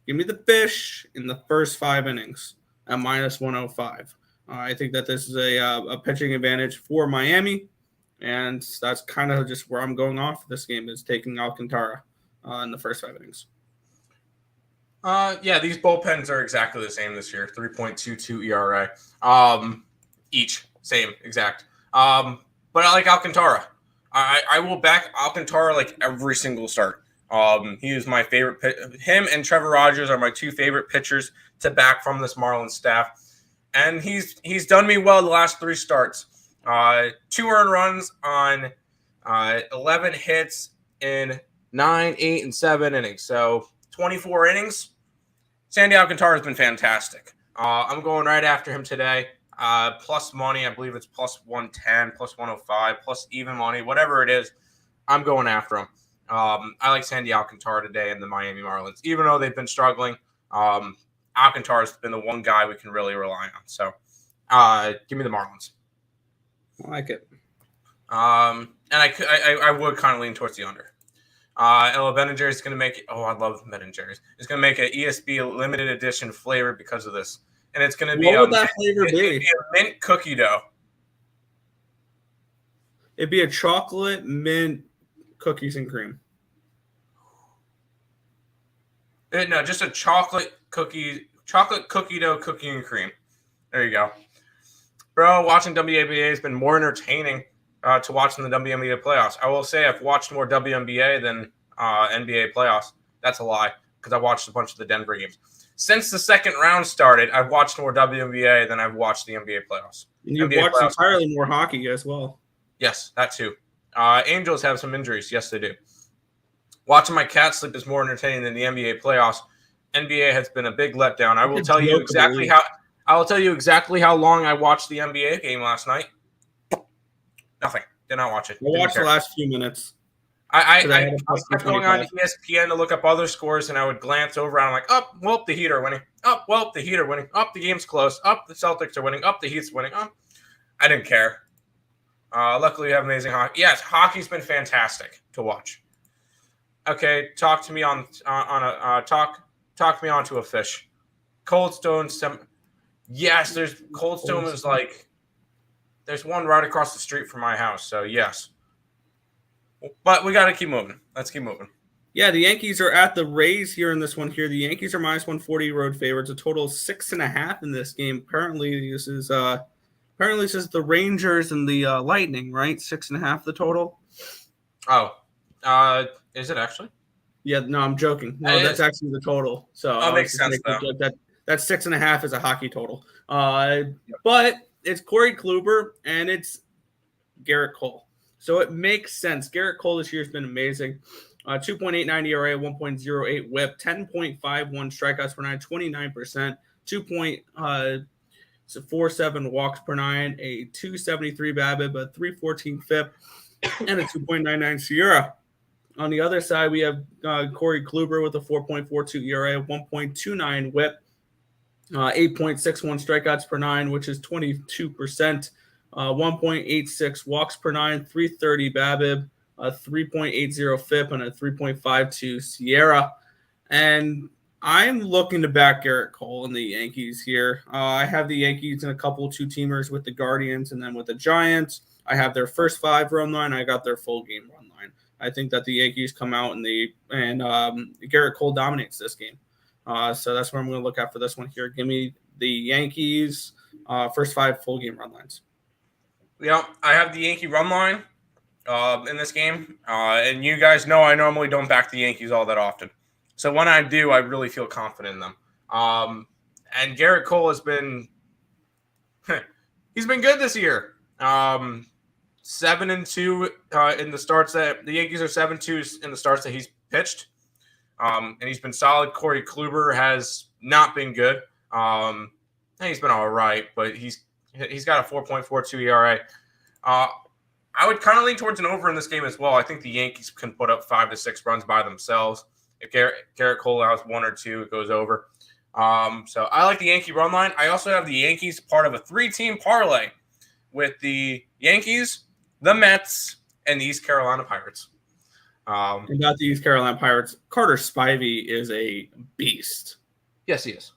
Give me the fish in the first 5 innings at minus 105. I think that this is a pitching advantage for Miami. And that's kind of just where I'm going off this game, is taking Alcantara in the first 5 innings. Yeah, these bullpens are exactly the same this year. 3.22 ERA. Each. Same, exact. But I like Alcantara. I will back Alcantara like every single start. He is my favorite. Him and Trevor Rogers are my 2 favorite pitchers to back from this Marlins staff. And he's done me well the last 3 starts. 2 earned runs on 11 hits in 9, 8, and 7 innings. So 24 innings. Sandy Alcantara has been fantastic. I'm going right after him today. Plus money, I believe it's plus 110, plus 105, plus even money, whatever it is. I'm going after him. I like Sandy Alcantara today in the Miami Marlins. Even though they've been struggling, Alcantara's been the one guy we can really rely on. So give me the Marlins. I like it. And I would kind of lean towards the under. Ella Ben & Jerry's is going to make it. Oh, I love Ben & Jerry's. It's going to make an ESB limited edition flavor because of this. And it's going to be what would that flavor be? A mint cookie dough. It'd be a chocolate mint cookies and cream. No, just a chocolate cookie dough cookie and cream. There you go. Bro, watching WNBA has been more entertaining to watching the WNBA playoffs. I will say I've watched more WNBA than NBA playoffs. That's a lie, because I watched a bunch of the Denver games. Since the second round started, I've watched more WNBA than I've watched the NBA playoffs. And you've watched entirely more hockey as well. Yes, that too. Angels have some injuries. Yes, they do. Watching my cat sleep is more entertaining than the NBA playoffs. NBA has been a big letdown. I will tell you exactly how long I watched the NBA game last night. Nothing. Did not watch it. I watched the last few minutes. I kept going on ESPN to look up other scores, and I would glance over, and I'm like, oh, well, the Heat are winning. Oh, well, the Heat are winning. Oh, the game's close. Oh, the Celtics are winning. Oh, the Heat's winning. Oh, I didn't care. Luckily, we have amazing hockey. Yes, hockey's been fantastic to watch. Okay, talk to me on talk me onto a fish. Cold Stone. Yes, there's Cold Stone is like there's one right across the street from my house. So yes, but we got to keep moving. Let's keep moving. Yeah, the Yankees are at the Rays here in this one here. The Yankees are minus 140 road favorites. A total of 6.5 in this game. Apparently, this is the Rangers and the Lightning, right? 6.5 the total. Oh, is it actually? Yeah, no, I'm joking. No, that's actually the total. So that makes sense. That's 6.5 is a hockey total. But it's Corey Kluber and it's Garrett Cole. So it makes sense. Garrett Cole this year has been amazing. 2.89 ERA, 1.08 whip, 10.51 strikeouts per nine, 29%, 2.47 walks per nine, a 273 BABIP, a 314 FIP, and a 2.99 Sierra. On the other side, we have Corey Kluber with a 4.42 ERA, 1.29 whip, 8.61 strikeouts per nine, which is 22%, 1.86 walks per nine, 330 BABIP, a 3.80 FIP, and a 3.52 Sierra. And I'm looking to back Garrett Cole and the Yankees here. I have the Yankees in a couple 2-teamers with the Guardians and then with the Giants. I have their first 5 run line. I got their full game run line. I think that the Yankees come out and Garrett Cole dominates this game. So that's what I'm going to look at for this one here. Give me the Yankees first 5 full game run lines. Yeah, I have the Yankee run line. in this game. And you guys know I normally don't back the Yankees all that often. So when I do, I really feel confident in them. And Garrett Cole has been he's been good this year. 7-2 in the starts that the Yankees are 7-2 in the starts that he's pitched. And he's been solid. Corey Kluber has not been good. He's been all right, but he's got a 4.42 ERA. I would kind of lean towards an over in this game as well. I think the Yankees can put up 5 to 6 runs by themselves. If Garrett Cole has 1 or 2, it goes over. So I like the Yankee run line. I also have the Yankees part of a 3-team parlay with the Yankees, the Mets, and the East Carolina Pirates. About the East Carolina Pirates, Carter Spivey is a beast. Yes, he is.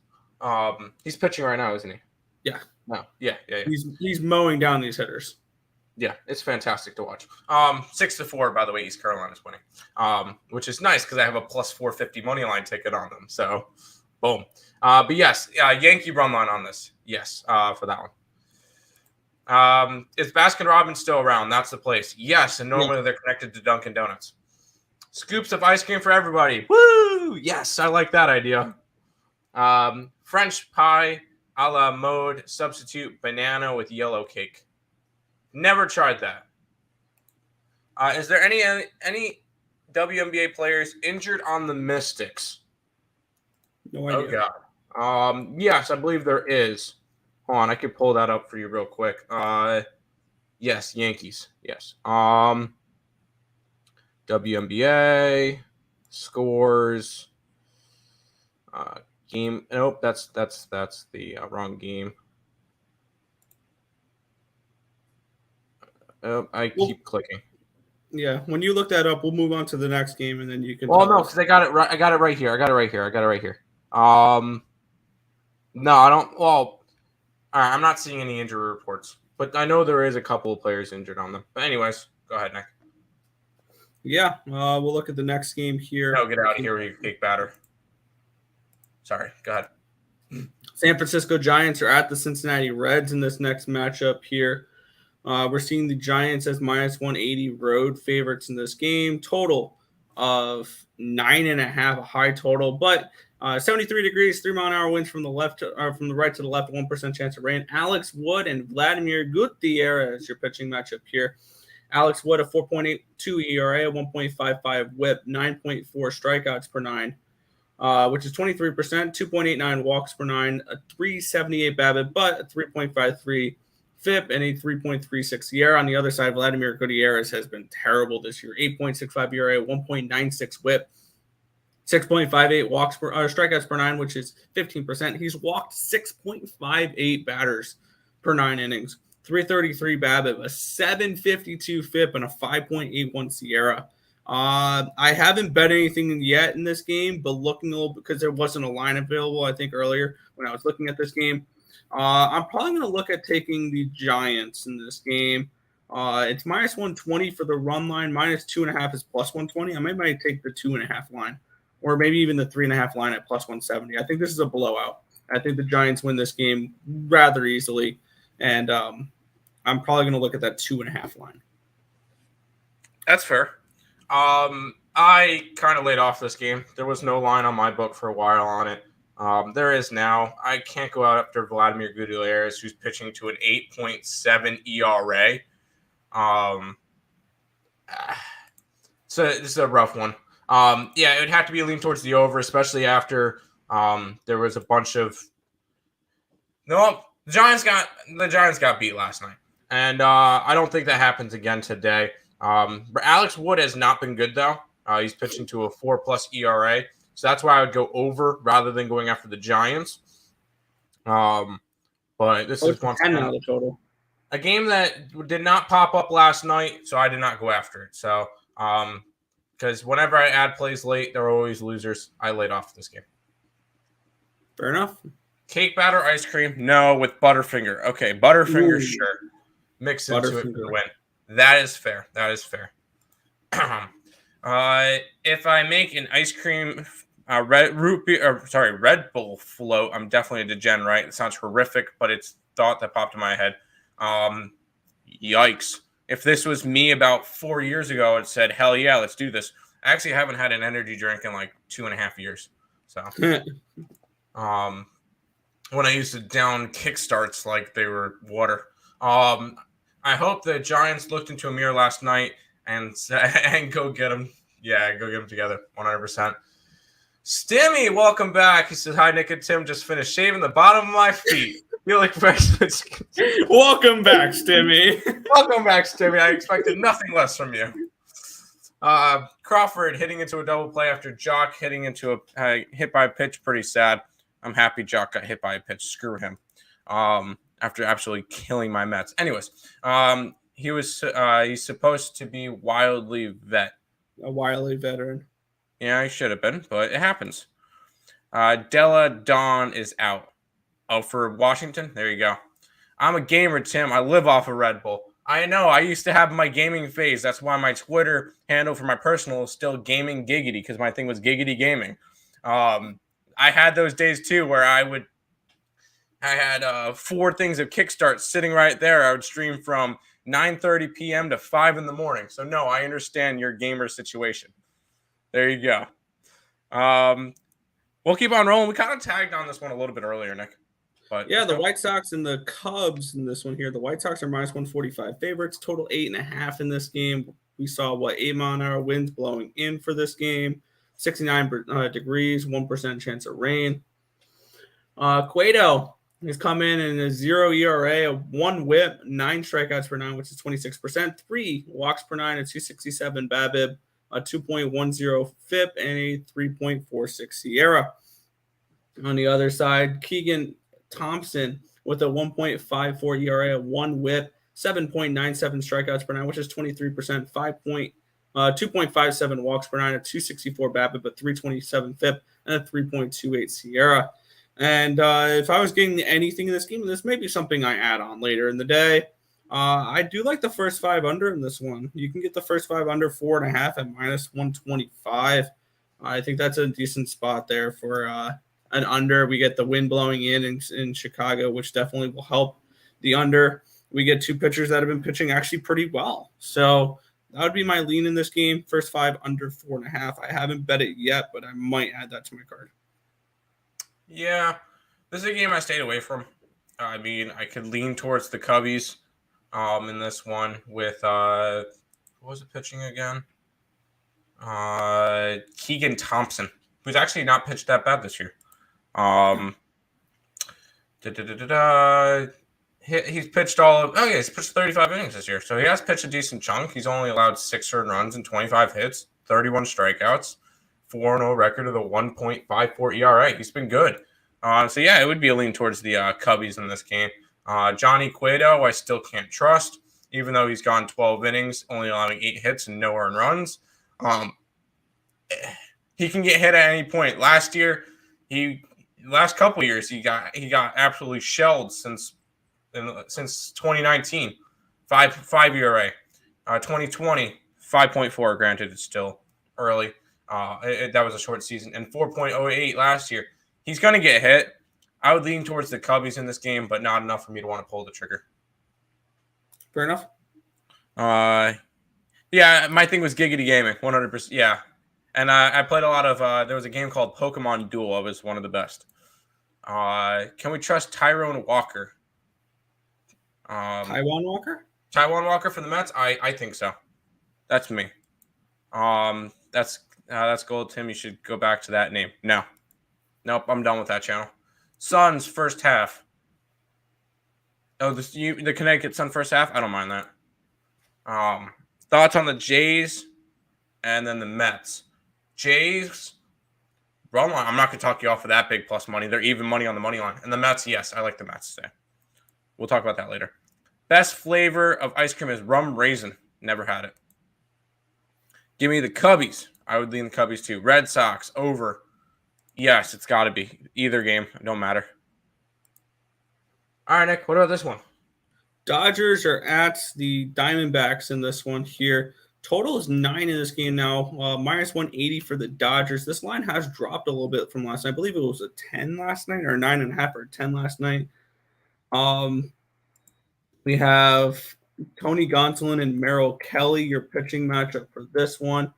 He's pitching right now, isn't he? Yeah. No. Yeah. He's mowing down these hitters. Yeah, it's fantastic to watch. 6-4, by the way, East Carolina's winning, which is nice because I have a plus 450 money line ticket on them. So, boom. But yes, Yankee run line on this. Yes, for that one. Is Baskin Robbins still around? That's the place. Yes, and normally they're connected to Dunkin' Donuts. Scoops of ice cream for everybody. Woo! Yes, I like that idea. French pie a la mode, substitute banana with yellow cake. Never tried that. Is there any WNBA players injured on the Mystics? No idea. Oh God. Yes, I believe there is. Hold on, I can pull that up for you real quick. Yes, Yankees. Yes. WNBA scores. Game. Nope, that's the wrong game. I keep clicking. Yeah, when you look that up, we'll move on to the next game, and then you can. Well, no, because I got it right. I got it right here. No, I don't. Well, all right, I'm not seeing any injury reports, but I know there is a couple of players injured on them. But anyways, go ahead, Nick. Yeah, we'll look at the next game here. No, get out of here, you cake batter. Sorry, go ahead. San Francisco Giants are at the Cincinnati Reds in this next matchup here. We're seeing the Giants as minus 180 road favorites in this game. Total of 9.5, a high total, but 73 degrees, 3-mile-an-hour winds from the right to the left, 1% chance of rain. Alex Wood and Vladimir Gutierrez, your pitching matchup here. Alex Wood, a 4.82 ERA, 1.55 WHIP, 9.4 strikeouts per 9. Which is 23%, 2.89 walks per 9, a 3.78 BABIP, but a 3.53 FIP, and a 3.36 ERA. On the other side, Vladimir Gutierrez has been terrible this year. 8.65 ERA, 1.96 WHIP, 6.58 walks per strikeouts per 9, which is 15%. He's walked 6.58 batters per 9 innings, 3.33 BABIP, a 7.52 FIP, and a 5.81 SIERA. I haven't bet anything yet in this game, but looking a little because there wasn't a line available, I think, earlier when I was looking at this game. I'm probably going to look at taking the Giants in this game. It's minus 120 for the run line. Minus 2.5 is plus 120. I might take the 2.5 line, or maybe even the 3.5 line at plus 170. I think this is a blowout. I think the Giants win this game rather easily, and I'm probably going to look at that 2.5 line. That's fair. I kind of laid off this game. There was no line on my book for a while on it. There is now. I can't go out after Vladimir Gutierrez, who's pitching to an 8.7 ERA. So this is a rough one. Yeah, it would have to be a lean towards the over, especially after there was a bunch of. No, the Giants got beat last night, and I don't think that happens again today. But Alex Wood has not been good though. He's pitching to a 4+ ERA, so that's why I would go over rather than going after the Giants. But this is once again total. A game that did not pop up last night, so I did not go after it. So because whenever I add plays late, they're always losers. I laid off this game. Fair enough. Cake batter ice cream? No, with Butterfinger. Okay, Butterfinger, sure. Mix into it for the win. That is fair. If I make an ice cream Red Bull float, I'm definitely a degenerate. It sounds horrific, but it's thought that popped in my head. Yikes. If this was me about 4 years ago and said, hell yeah, let's do this. I actually haven't had an energy drink in like 2.5 years. So, when I used to down kickstarts like they were water. I hope the Giants looked into a mirror last night and go get them. Yeah, go get them together, 100%. Stimmy, welcome back. He says, hi, Nick and Tim. Just finished shaving the bottom of my feet. Feel like fresh. Welcome back, Stimmy. Welcome back, Stimmy. I expected nothing less from you. Crawford hitting into a double play after Jock hitting into a hit by a pitch. Pretty sad. I'm happy Jock got hit by a pitch. Screw him. After absolutely killing my Mets. Anyways, he's supposed to be wildly a wily veteran. Yeah, he should have been, but it happens. Della Don is out. Oh, for Washington? There you go. I'm a gamer, Tim. I live off of Red Bull. I know. I used to have my gaming phase. That's why my Twitter handle for my personal is still Gaming Giggity, because my thing was Giggity Gaming. I had those days, too, where I had 4 things of Kickstart sitting right there. I would stream from 9:30 p.m. to 5 in the morning. So, no, I understand your gamer situation. There you go. We'll keep on rolling. We kind of tagged on this one a little bit earlier, Nick. But yeah, the White Sox and the Cubs in this one here. The White Sox are minus 145 favorites. Total 8.5 in this game. We saw 8-mile-an-hour winds blowing in for this game. 69 degrees, 1% chance of rain. Cueto has come in a 0 ERA, a 1 whip, 9 strikeouts per 9, which is 26%, 3 walks per 9, a 267 BABIP, a 2.10 FIP, and a 3.46 SIERA. On the other side, Keegan Thompson with a 1.54 ERA, 1 whip, 7.97 strikeouts per 9, which is 23%, 2.57 walks per 9, a 264 BABIP, a 327 FIP, and a 3.28 SIERA. And if I was getting anything in this game, this may be something I add on later in the day. I do like the first 5 under in this one. You can get the first 5 under 4.5 at minus 125. I think that's a decent spot there for an under. We get the wind blowing in Chicago, which definitely will help the under. We get 2 pitchers that have been pitching actually pretty well. So that would be my lean in this game. First 5 under 4.5. I haven't bet it yet, but I might add that to my card. Yeah, this is a game I stayed away from. I mean, I could lean towards the Cubbies in this one with what was it pitching again? Keegan Thompson, who's actually not pitched that bad this year. He's pitched he's pitched 35 innings this year. So he has pitched a decent chunk. He's only allowed 6 earned runs and 25 hits, 31 strikeouts, 4-0 record of a 1.54 ERA. He's been good. So yeah, it would be a lean towards the Cubbies in this game. Johnny Cueto, I still can't trust, even though he's gone 12 innings, only allowing 8 hits and no earned runs. He can get hit at any point. Last couple years, he got absolutely shelled since 2019. 5 ERA. 2020, 5.4. Granted, it's still early. That was a short season. And 4.08 last year. He's going to get hit. I would lean towards the Cubbies in this game, but not enough for me to want to pull the trigger. Fair enough. Yeah, my thing was Giggity Gaming, 100%. Yeah. And I played a lot of there was a game called Pokemon Duel. It was one of the best. Can we trust Tyrone Walker? Taiwan Walker? Taiwan Walker for the Mets? I think so. That's me. That's gold, Tim. You should go back to that name. No. Nope, I'm done with that channel. Suns first half. Oh, the Connecticut Sun first half? I don't mind that. Thoughts on the Jays and then the Mets. Jays, run line. I'm not going to talk you off of that big plus money. They're even money on the money line. And the Mets, yes, I like the Mets today. We'll talk about that later. Best flavor of ice cream is rum raisin. Never had it. Give me the Cubbies. I would lean the Cubbies too. Red Sox, over. Yes, it's got to be. Either game. It don't matter. All right, Nick, what about this one? Dodgers are at the Diamondbacks in this one here. Total is 9 in this game now. Minus 180 for the Dodgers. This line has dropped a little bit from last night. I believe it was a 10 last night, or 9.5 or 10 last night. We have Tony Gonzalen and Merrell Kelly, your pitching matchup for this one.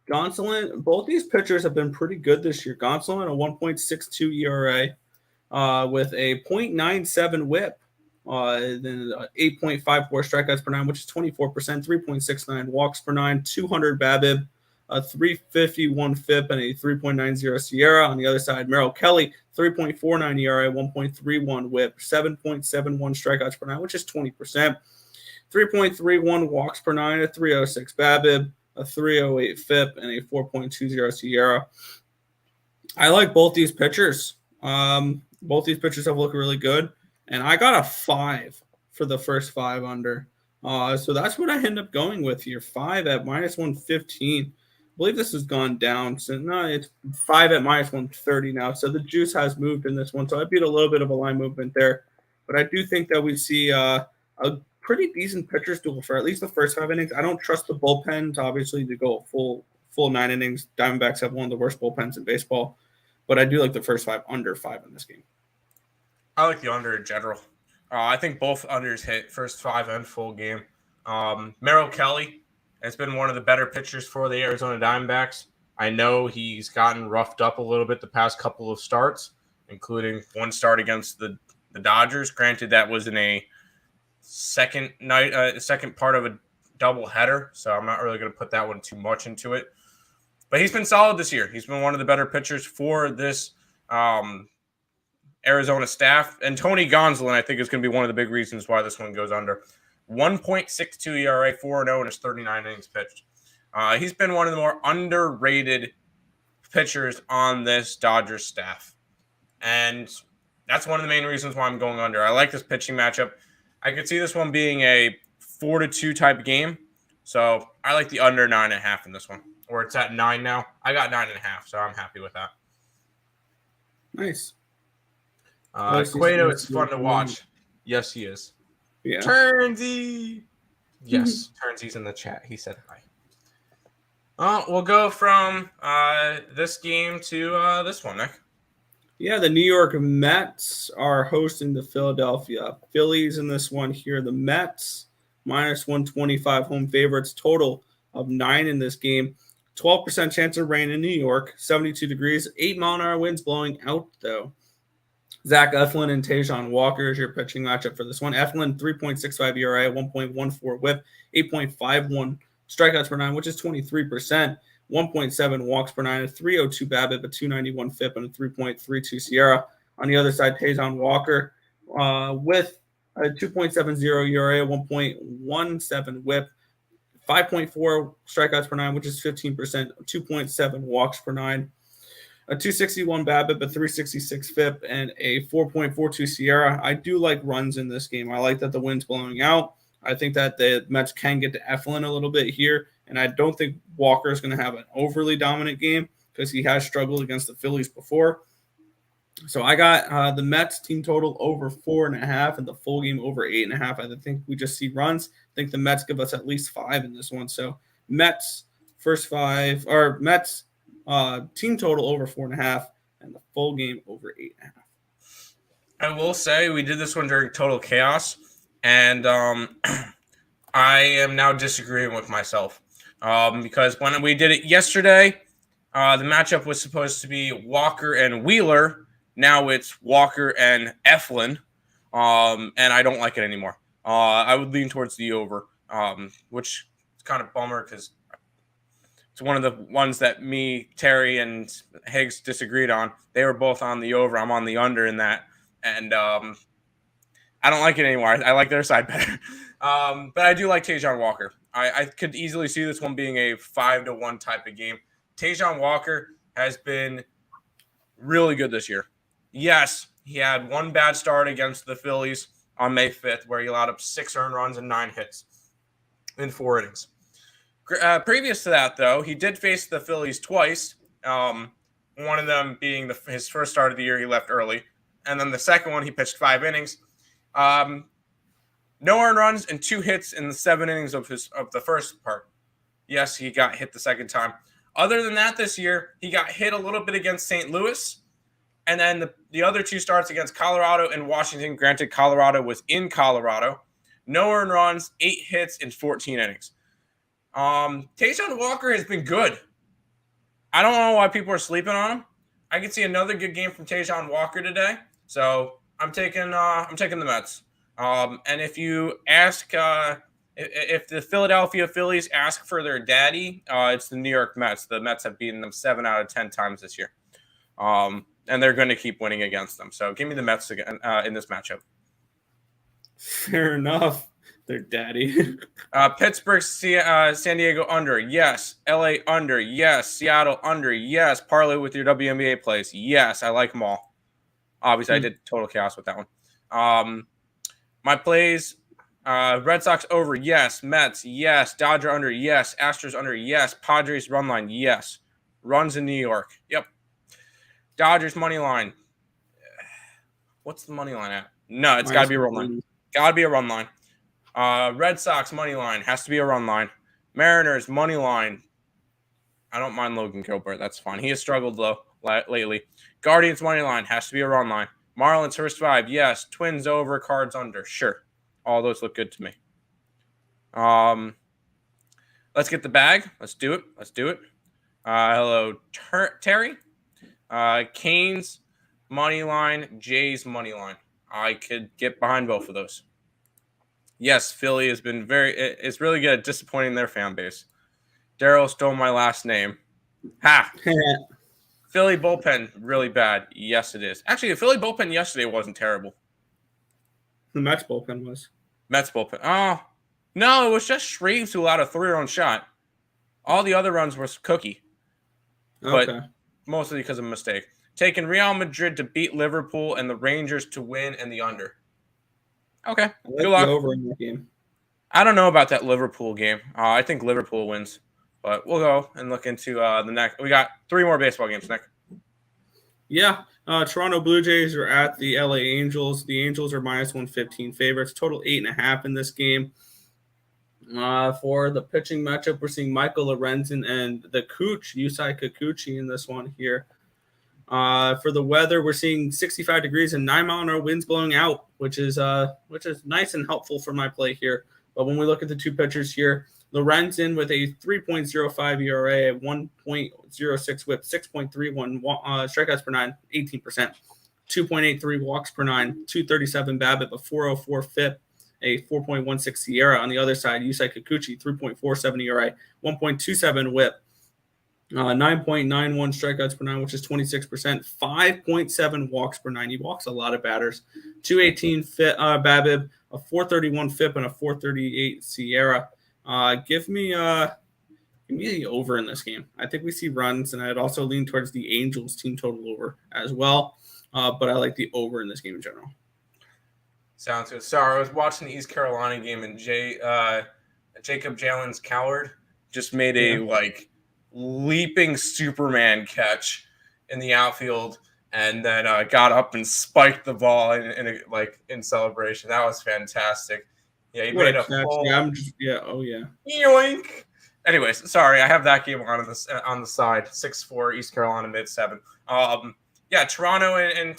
Gonzalen, both these pitchers have been pretty good this year. Gonzalen, a 1.62 ERA with a .97 whip, then 8.54 strikeouts per nine, which is 24%, 3.69 walks per nine, 200 BABIP, a 351 FIP, and a 3.90 Sierra. On the other side, Merrell Kelly, 3.49 ERA, 1.31 whip, 7.71 strikeouts per nine, which is 20%, 3.31 walks per nine, a 306 BABIP, a 308 FIP, and a 4.20 Sierra. I like both these pitchers. Both these pitchers have looked really good, and I got a 5 for the first 5 under. So that's what I end up going with here. 5 at -115. I believe this has gone down. So no, it's 5 at -130 now. So the juice has moved in this one. So I beat a little bit of a line movement there. But I do think that we see a pretty decent pitchers duel for at least the first 5 innings. I don't trust the bullpens, obviously, to go full 9 innings. Diamondbacks have one of the worst bullpens in baseball. But I do like the first 5 under 5 in this game. I like the under in general. I think both unders hit first 5 and full game. Merrell Kelly has been one of the better pitchers for the Arizona Diamondbacks. I know he's gotten roughed up a little bit the past couple of starts, including one start against the Dodgers. Granted, that was in a second part of a doubleheader, so I'm not really going to put that one too much into it. But he's been solid this year. He's been one of the better pitchers for this Arizona staff. And Tony Gonzalen, I think, is going to be one of the big reasons why this one goes under. 1.62 ERA, 4-0 in his 39 innings pitched. He's been one of the more underrated pitchers on this Dodgers staff. And that's one of the main reasons why I'm going under. I like this pitching matchup. I could see this one being a 4-2 type game. So I like the under 9.5 in this one. Or it's at 9 now. I got 9.5, so I'm happy with that. Nice. Cueto, it's fun to watch. Yes, he is. Yeah. Turnsy. Yes, Turnsy's in the chat. He said hi. We'll go from this game to this one, Nick. Yeah, the New York Mets are hosting the Philadelphia Phillies in this one here. The Mets, -125 home favorites, total of 9 in this game. 12% chance of rain in New York, 72 degrees, 8-mile-an-hour winds blowing out, though. Zach Eflin and Tajon Walker is your pitching matchup for this one. Eflin, 3.65 ERA, 1.14 whip, 8.51 strikeouts per nine, which is 23%, 1.7 walks per nine, a 302 BABIP, a 291 FIP, and a 3.32 Sierra. On the other side, Tajon Walker with a 2.70 ERA, 1.17 whip, 5.4 strikeouts per nine, which is 15%, 2.7 walks per nine, a 261 BABIP, a 366 FIP, and a 4.42 Sierra. I do like runs in this game. I like that the wind's blowing out. I think that the Mets can get to Eflin a little bit here, and I don't think Walker is going to have an overly dominant game because he has struggled against the Phillies before. So I got the Mets team total over 4.5 and the full game over 8.5. I think we just see runs. I think the Mets give us at least 5 in this one. So Mets first 5 or Mets team total over 4.5 and the full game over 8.5. I will say we did this one during Total Chaos, and I am now disagreeing with myself because when we did it yesterday, the matchup was supposed to be Walker and Wheeler. Now it's Walker and Eflin, and I don't like it anymore. I would lean towards the over, which is kind of bummer because it's one of the ones that me, Terry, and Higgs disagreed on. They were both on the over. I'm on the under in that, and I don't like it anymore. I like their side better, but I do like Tajon Walker. I could easily see this one being a 5-1 type of game. Tajon Walker has been really good this year. Yes, he had one bad start against the Phillies on May 5th where he allowed up 6 earned runs and 9 hits in 4 innings. Previous to that, though, he did face the Phillies twice, one of them being his first start of the year. He left early. And then the second one, he pitched 5 innings. No earned runs and 2 hits in the 7 innings of the first part. Yes, he got hit the second time. Other than that, this year, he got hit a little bit against St. Louis. And then the other 2 starts against Colorado and Washington. Granted, Colorado was in Colorado. no earned runs, 8 hits in 14 innings. Taijuan Walker has been good. I don't know why people are sleeping on him. I can see another good game from Taijuan Walker today, so I'm taking the Mets. And if you ask, if the Philadelphia Phillies ask for their daddy, it's the New York Mets. The Mets have beaten them 7 out of 10 times this year, and they're going to keep winning against them. So give me the Mets again in this matchup. Fair enough. Their daddy. Pittsburgh, San Diego under, yes. LA under, yes. Seattle under, yes. Parlay with your WNBA plays, yes. I like them all. Obviously, I did total chaos with that one. My plays, Red Sox over, yes. Mets, yes. Dodger under, yes. Astros under, yes. Padres run line, yes. Runs in New York, yep. Dodgers money line. What's the money line at? No, it's got to be a run line. Got to be a run line. Red Sox money line has to be a run line. Mariners money line. I don't mind Logan Gilbert. That's fine. He has struggled lately. Guardians money line has to be a run line. Marlins first 5, yes. Twins over, Cards under, sure. All those look good to me. Let's get the bag. Let's do it. Hello, Terry. Canes money line, Jays money line. I could get behind both of those. Yes, Philly has been it's really good at disappointing their fan base. Daryl stole my last name. Ha! Philly bullpen, really bad. Yes, it is. Actually, the Philly bullpen yesterday wasn't terrible. The Mets bullpen was. Mets bullpen. Oh, no, it was just Shreves who allowed a 3-run shot. All the other runs was Cookie. Okay. But mostly because of a mistake. Taking Real Madrid to beat Liverpool and the Rangers to win and the under. Okay, good luck. Over in that game. I don't know about that Liverpool game. I think Liverpool wins, but we'll go and look into the next. We got 3 more baseball games, Nick. Yeah, Toronto Blue Jays are at the LA Angels. The Angels are minus 115 favorites. Total 8.5 in this game. For the pitching matchup, we're seeing Michael Lorenzen and the Cooch, Yusei Kikuchi in this one here. For the weather, we're seeing 65 degrees and 9-mile-an-hour winds blowing out, which is nice and helpful for my play here. But when we look at the two pitchers here, Lorenzen with a 3.05 ERA, a 1.06 WHIP, 6.31 strikeouts per 9, 18%, 2.83 walks per 9, 237 BABIP, a 404 FIP, a 4.16 SIERA. On the other side, Yusei Kikuchi, 3.47 ERA, 1.27 WHIP. 9.91 strikeouts per 9, which is 26%. 5.7 walks per 9. He walks a lot of batters. 218 BABIP, a 431 FIP, and a 438 SIERA. Give me the over in this game. I think we see runs, and I'd also lean towards the Angels team total over as well. But I like the over in this game in general. Sounds good. Sorry, I was watching the East Carolina game, and Jacob Jalen's Coward just made a leaping Superman catch in the outfield, and then got up and spiked the ball in celebration. That was fantastic. Yeah, he made a full yoink. Anyways, sorry, I have that game on the side. 6-4 East Carolina mid-7. Toronto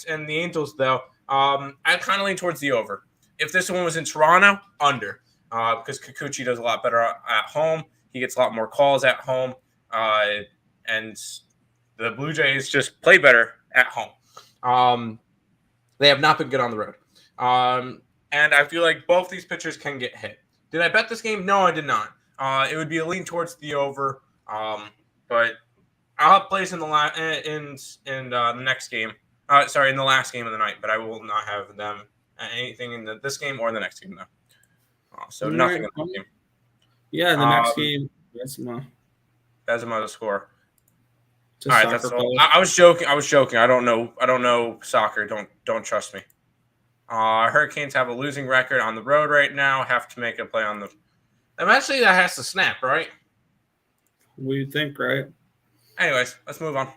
and the Angels though. I kind of lean towards the over. If this one was in Toronto, under, because Kikuchi does a lot better at home. He gets a lot more calls at home. And the Blue Jays just play better at home. They have not been good on the road. And I feel like both these pitchers can get hit. Did I bet this game? No, I did not. It would be a lean towards the over. But I'll have plays in the next game. In the last game of the night. But I will not have them anything in this game or the next game though. Nothing in that game. Yeah, the next game. That's my score. All right, that's all. I was joking. I don't know soccer. Don't trust me. Hurricanes have a losing record on the road right now. Have to make a play on the. Eventually, that has to snap, right? We think, right? Anyways, let's move on.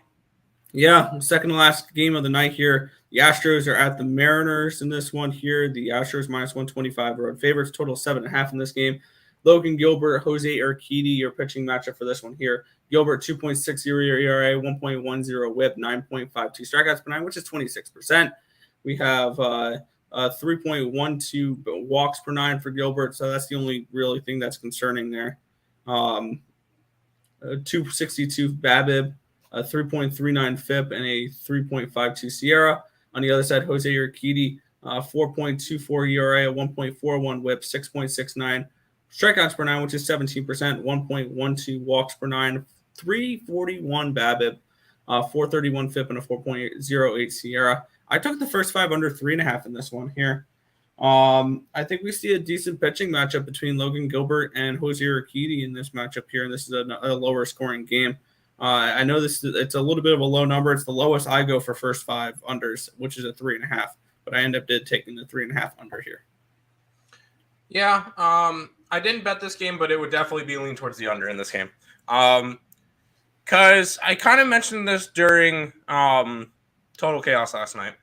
Yeah, second to last game of the night here. The Astros are at the Mariners in this one here. The Astros minus 125 road favorites. Total 7.5 in this game. Logan Gilbert, Jose Urquidy, your pitching matchup for this one here. Gilbert, 2.60 ERA, 1.10 WHIP, 9.52 strikeouts per 9, which is 26%. We have 3.12 walks per 9 for Gilbert. So that's the only really thing that's concerning there. 262 BABIP, a 3.39 FIP, and a 3.52 Sierra. On the other side, Jose Urquidy, 4.24 ERA, a 1.41 WHIP, 6.69 strikeouts per 9, which is 17%, 1.12 walks per 9, 341 BABIP, 431 FIP, and a 4.08 Sierra. I took the first 5 under 3.5 in this one here. I think we see a decent pitching matchup between Logan Gilbert and Jose Urquidy in this matchup here, and this is a lower scoring game. I know it's a little bit of a low number. It's the lowest I go for first 5 unders, which is a 3.5, but I end up taking the 3.5 under here. Yeah, I didn't bet this game, but it would definitely be leaning towards the under in this game. Because I kind of mentioned this during Total Chaos last night.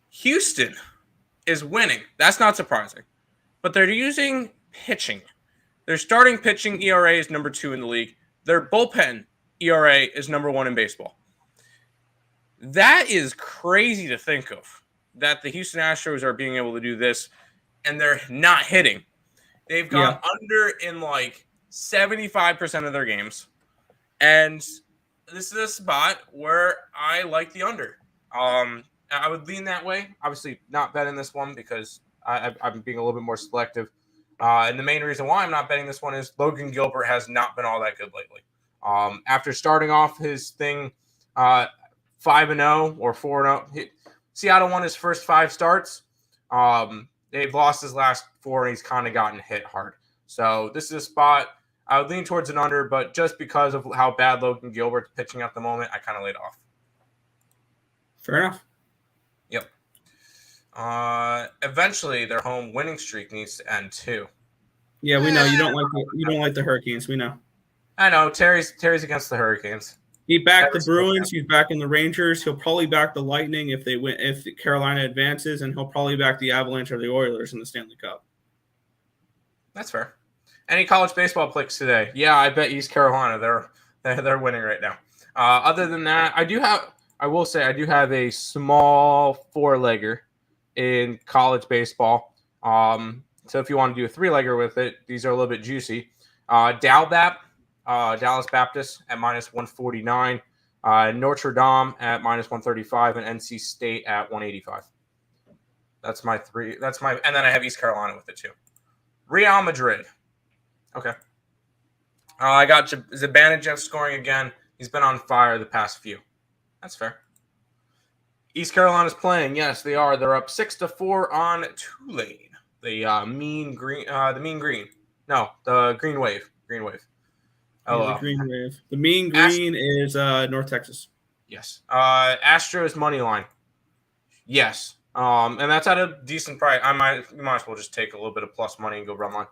Houston is winning. That's not surprising. But they're using pitching. Their starting pitching ERA is number 2 in the league. Their bullpen ERA is number 1 in baseball. That is crazy to think of, that the Houston Astros are being able to do this, and they're not hitting. They've gone under in like 75% of their games. And this is a spot where I like the under. I would lean that way. Obviously, not betting this one because I'm being a little bit more selective. And the main reason why I'm not betting this one is Logan Gilbert has not been all that good lately. After starting off his thing 5-0 or 4-0, Seattle won his first 5 starts. They've lost his last 4, and he's kind of gotten hit hard. So this is a spot I would lean towards an under, but just because of how bad Logan Gilbert's pitching at the moment, I kind of laid off. Fair enough. Yep. Eventually, their home winning streak needs to end too. Yeah, we know you don't like the Hurricanes. We know. I know Terry's against the Hurricanes. He backed the Bruins. He's backing the Rangers. He'll probably back the Lightning if Carolina advances, and he'll probably back the Avalanche or the Oilers in the Stanley Cup. That's fair. Any college baseball picks today? Yeah, I bet East Carolina. They're winning right now. Other than that, I will say I do have a small 4-legger in college baseball. So if you want to do a 3-legger with it, these are a little bit juicy. Dallas Baptist at -149, Notre Dame at -135, and NC State at 185. That's my 3. And then I have East Carolina with it too. Real Madrid. Okay. I got Zibanejad scoring again. He's been on fire the past few. That's fair. East Carolina's playing. Yes, they are. They're up 6-4 on Tulane. The mean green. No, the Green Wave. Green Wave. Oh, the Green Wave. The mean green is North Texas. Yes. Astros money line. Yes. And that's at a decent price. You might as well just take a little bit of plus money and go run line.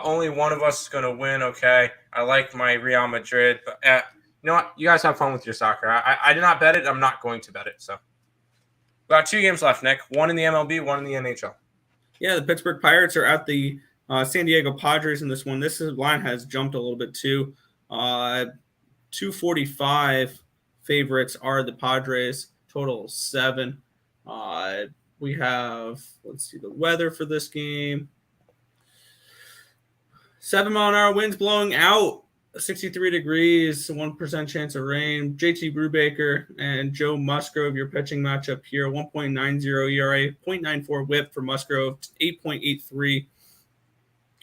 Only one of us is going to win. Okay. I like my Real Madrid, but you know what? You guys have fun with your soccer. I did not bet it. I'm not going to bet it. So we got 2 games left, Nick. One in the MLB, one in the NHL. Yeah, the Pittsburgh Pirates are at the San Diego Padres in this one. This line has jumped a little bit too. 245 favorites are the Padres. Total 7. We have, let's see, the weather for this game. 7-mile-an-hour winds blowing out, 63 degrees, 1% chance of rain. JT Brubaker and Joe Musgrove, your pitching matchup here. 1.90 ERA, 0.94 WHIP for Musgrove, 8.83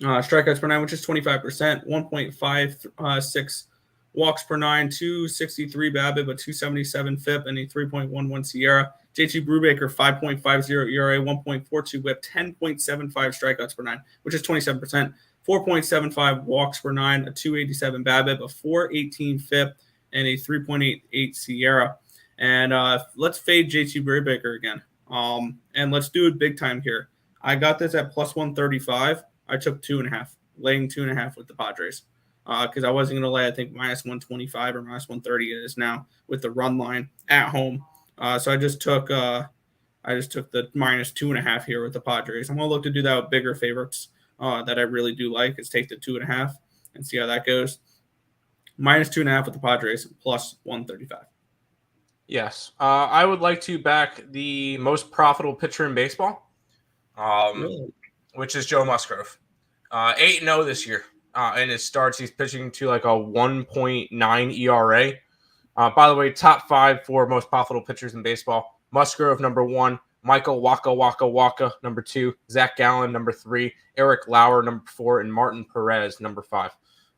strikeouts per 9, which is 25%. 1.56 walks per 9, 263 BABIP, but 277 FIP, and a 3.11 Sierra. JT Brubaker, 5.50 ERA, 1.42 WHIP, 10.75 strikeouts per 9, which is 27%. 4.75 walks per 9, a 287 BABIP, a 418 FIP, and a 3.88 Sierra. And let's fade JT Brubaker again. And let's do it big time here. I got this at plus 135. I took 2.5, laying 2.5 with the Padres. Because I wasn't going to lay, I think, minus 125 or minus 130 it is now with the run line at home. So I just took the minus 2.5 here with the Padres. I'm going to look to do that with bigger favorites. That I really do like is take the 2.5 and see how that goes. Minus 2.5 with the Padres, plus 135. Yes. I would like to back the most profitable pitcher in baseball, Really? which is Joe Musgrove. 8-0 this year. In his starts, he's pitching to like a 1.9 ERA. By the way, top 5 for most profitable pitchers in baseball. Musgrove, number 1. Michael Waka, number 2. Zach Gallen, number 3. Eric Lauer, number 4. And Martin Perez, number 5.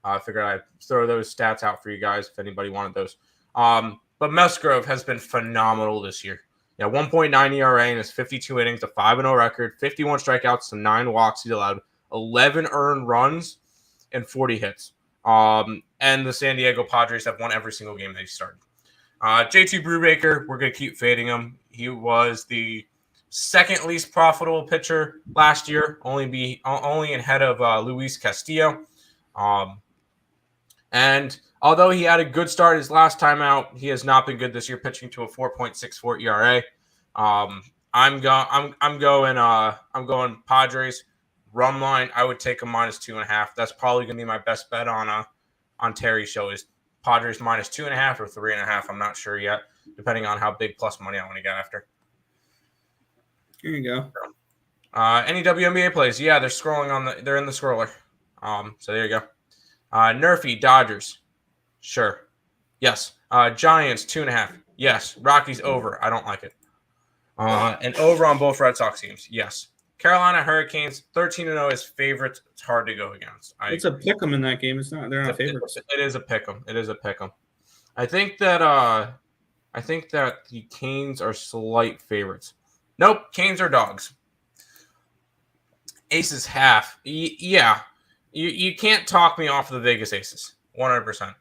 I figured I'd throw those stats out for you guys if anybody wanted those. But Musgrove has been phenomenal this year. 1.9 ERA in his 52 innings, a 5-0 record, 51 strikeouts, some 9 walks. He's allowed 11 earned runs and 40 hits. And the San Diego Padres have won every single game they started. JT Brubaker, we're going to keep fading him. He was the second least profitable pitcher last year, only ahead of Luis Castillo. And although he had a good start his last time out, he has not been good this year, pitching to a 4.64 ERA. I'm going Padres run line. I would take a -2.5. That's probably going to be my best bet on Terry's show is Padres -2.5 or 3.5. I'm not sure yet, depending on how big plus money I want to get after. Here you go. Any WNBA plays? Yeah, they're in the scroller. So there you go. Nerfy Dodgers. Sure. Yes. Giants 2.5. Yes. Rockies over. I don't like it. And over on both Red Sox teams. Yes. Carolina Hurricanes 13-0 is favorites. It's hard to go against. It's a pick 'em in that game. It's not. They're not favorites. It is a pick 'em. It is a pick 'em. I think that the Canes are slight favorites. Nope. Canes are dogs. Aces half. Yeah. You can't talk me off of the Vegas Aces. 100%.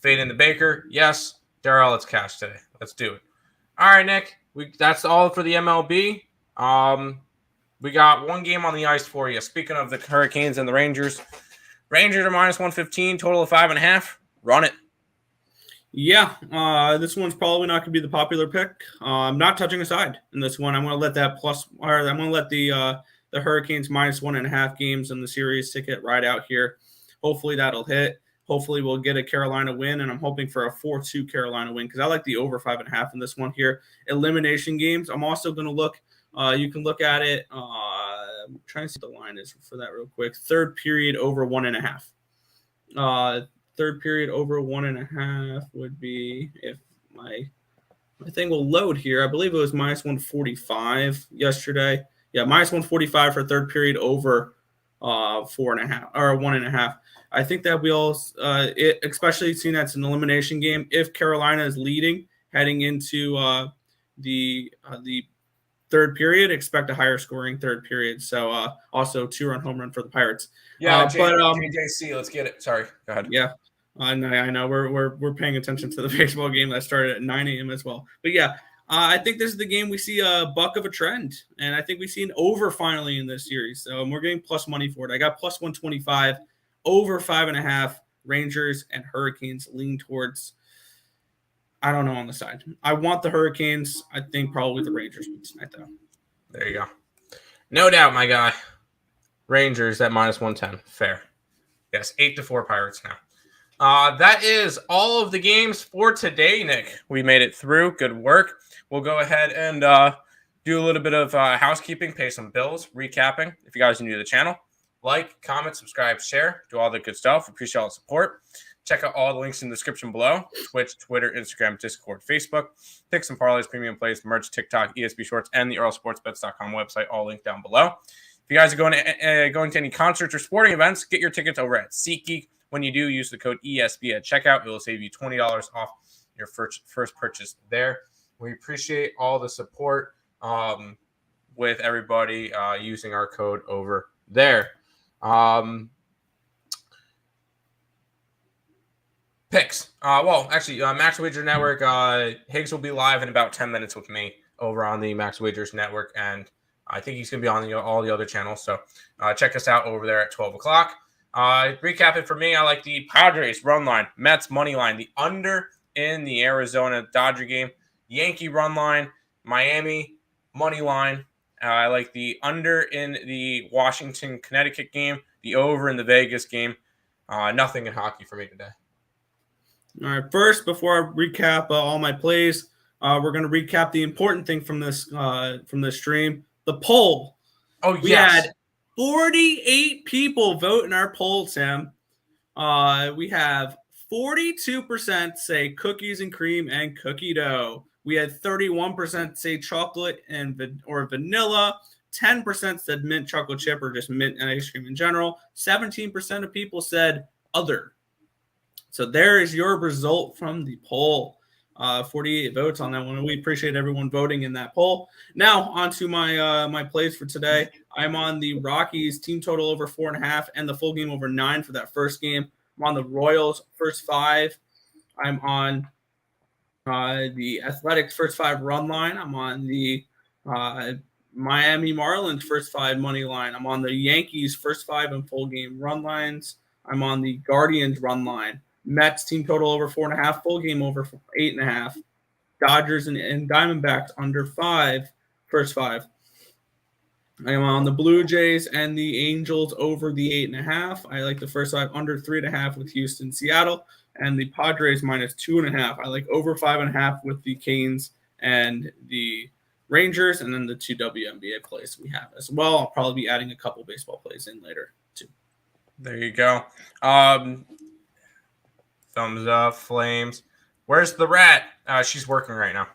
Fade into Baker. Yes. Darrell, let's cash today. Let's do it. All right, Nick. That's all for the MLB. We got one game on the ice for you. Speaking of the Hurricanes and the Rangers. Rangers are -115, total of 5.5. Run it. Yeah, this one's probably not going to be the popular pick. I'm not touching a side in this one. I'm going to let that I'm going to let the Hurricanes -1.5 games in the series ticket right out here. Hopefully that'll hit. Hopefully we'll get a Carolina win, and I'm hoping for a 4-2 Carolina win because I like the over 5.5 in this one here. Elimination games. I'm also going to look. You can look at it. I'm trying to see what the line is for that real quick. Third period over 1.5. Third period over 1.5 would be if my thing will load here. I believe it was -145 yesterday. Yeah, -145 for third period over 4.5 or 1.5. I think that especially seeing that's an elimination game. If Carolina is leading heading into the third period, expect a higher scoring third period. So also 2-run home run for the Pirates. Yeah, JJC, let's get it. Sorry, go ahead. Yeah, I know we're paying attention to the baseball game that started at 9 a.m. as well. But yeah, I think this is the game we see a buck of a trend, and I think we see an over finally in this series. So we're getting plus money for it. I got plus 125, over 5.5. Rangers and Hurricanes lean towards. I don't know on the side. I want the Hurricanes. I think probably the Rangers win tonight, though. There you go. No doubt, my guy. Rangers at -110. Fair. Yes, 8-4 Pirates now. That is all of the games for today, Nick. We made it through. Good work. We'll go ahead and do a little bit of housekeeping, pay some bills, recapping. If you guys are new to the channel, like, comment, subscribe, share, do all the good stuff. Appreciate all the support. Check out all the links in the description below. Twitch, Twitter, Instagram, Discord, Facebook. Picks and Parleys, premium plays, merch, TikTok, ESP Shorts, and the EarleSportsBets.com website, all linked down below. If you guys are going to any concerts or sporting events, get your tickets over at SeatGeek. When you do, use the code ESB at checkout. It will save you $20 off your first purchase there. We appreciate all the support with everybody using our code over there. Picks. Max Wager Network. Higgs will be live in about 10 minutes with me over on the Max Wagers Network, and I think he's going to be on all the other channels. So check us out over there at 12 o'clock. Recapping for me, I like the Padres run line, Mets money line, the under in the Arizona Dodger game, Yankee run line, Miami money line. I like the under in the Washington Connecticut game, the over in the Vegas game. Nothing in hockey for me today. All right. First, before I recap all my plays, we're going to recap the important thing from this stream: the poll. Oh, We yes. had 48 people vote in our poll, Tim. We have 42% say cookies and cream and cookie dough. We had 31% say chocolate or vanilla. 10% said mint chocolate chip or just mint and ice cream in general. 17% of people said other. So there is your result from the poll. 48 votes on that one. We appreciate everyone voting in that poll. Now on to my plays for today. I'm on the Rockies team total over 4.5 and the full game over 9 for that first game. I'm on the Royals first 5. I'm on the Athletics first 5 run line. I'm on the Miami Marlins first 5 money line. I'm on the Yankees first 5 and full game run lines. I'm on the Guardians run line. Mets team total over 4.5, full game over 8.5. Dodgers and Diamondbacks under 5, first 5. I am on the Blue Jays and the Angels over the 8.5. I like the first 5 under 3.5 with Houston, Seattle, and the Padres minus 2.5. I like over 5.5 with the Canes and the Rangers, and then the 2 WNBA plays we have as well. I'll probably be adding a couple baseball plays in later too. There you go. Thumbs up, Flames. Where's the rat? She's working right now.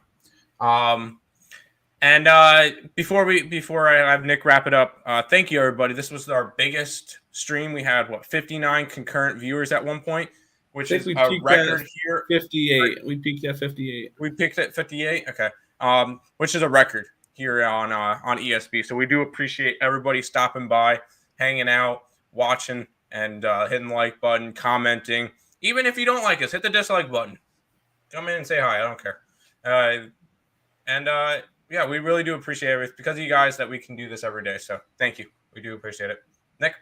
Before I have Nick wrap it up, thank you everybody. This was our biggest stream. We had 59 concurrent viewers at one point, which is a record here. 58. We peaked at 58. We peaked at 58. Okay. Which is a record here on ESB. So we do appreciate everybody stopping by, hanging out, watching, and hitting the like button, commenting. Even if you don't like us, hit the dislike button. Come in and say hi. I don't care. Yeah, we really do appreciate it. It's because of you guys that we can do this every day. So thank you. We do appreciate it. Nick?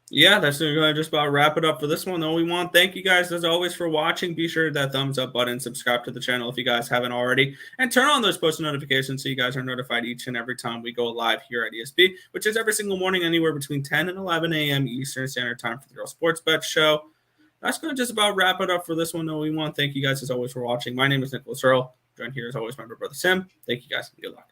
Yeah, that's going to just about wrap it up for this one. Though we want thank you guys as always for watching. Be sure to hit that thumbs up button, subscribe to the channel if you guys haven't already, and turn on those post notifications so you guys are notified each and every time we go live here at ESB, which is every single morning anywhere between 10 and 11 a.m. Eastern Standard Time for the Earle Sports Bet Show. That's going to just about wrap it up for this one. Though we want thank you guys as always for watching. My name is Nicholas Earle. Joined here as always by my brother Sim. Thank you guys. Good luck.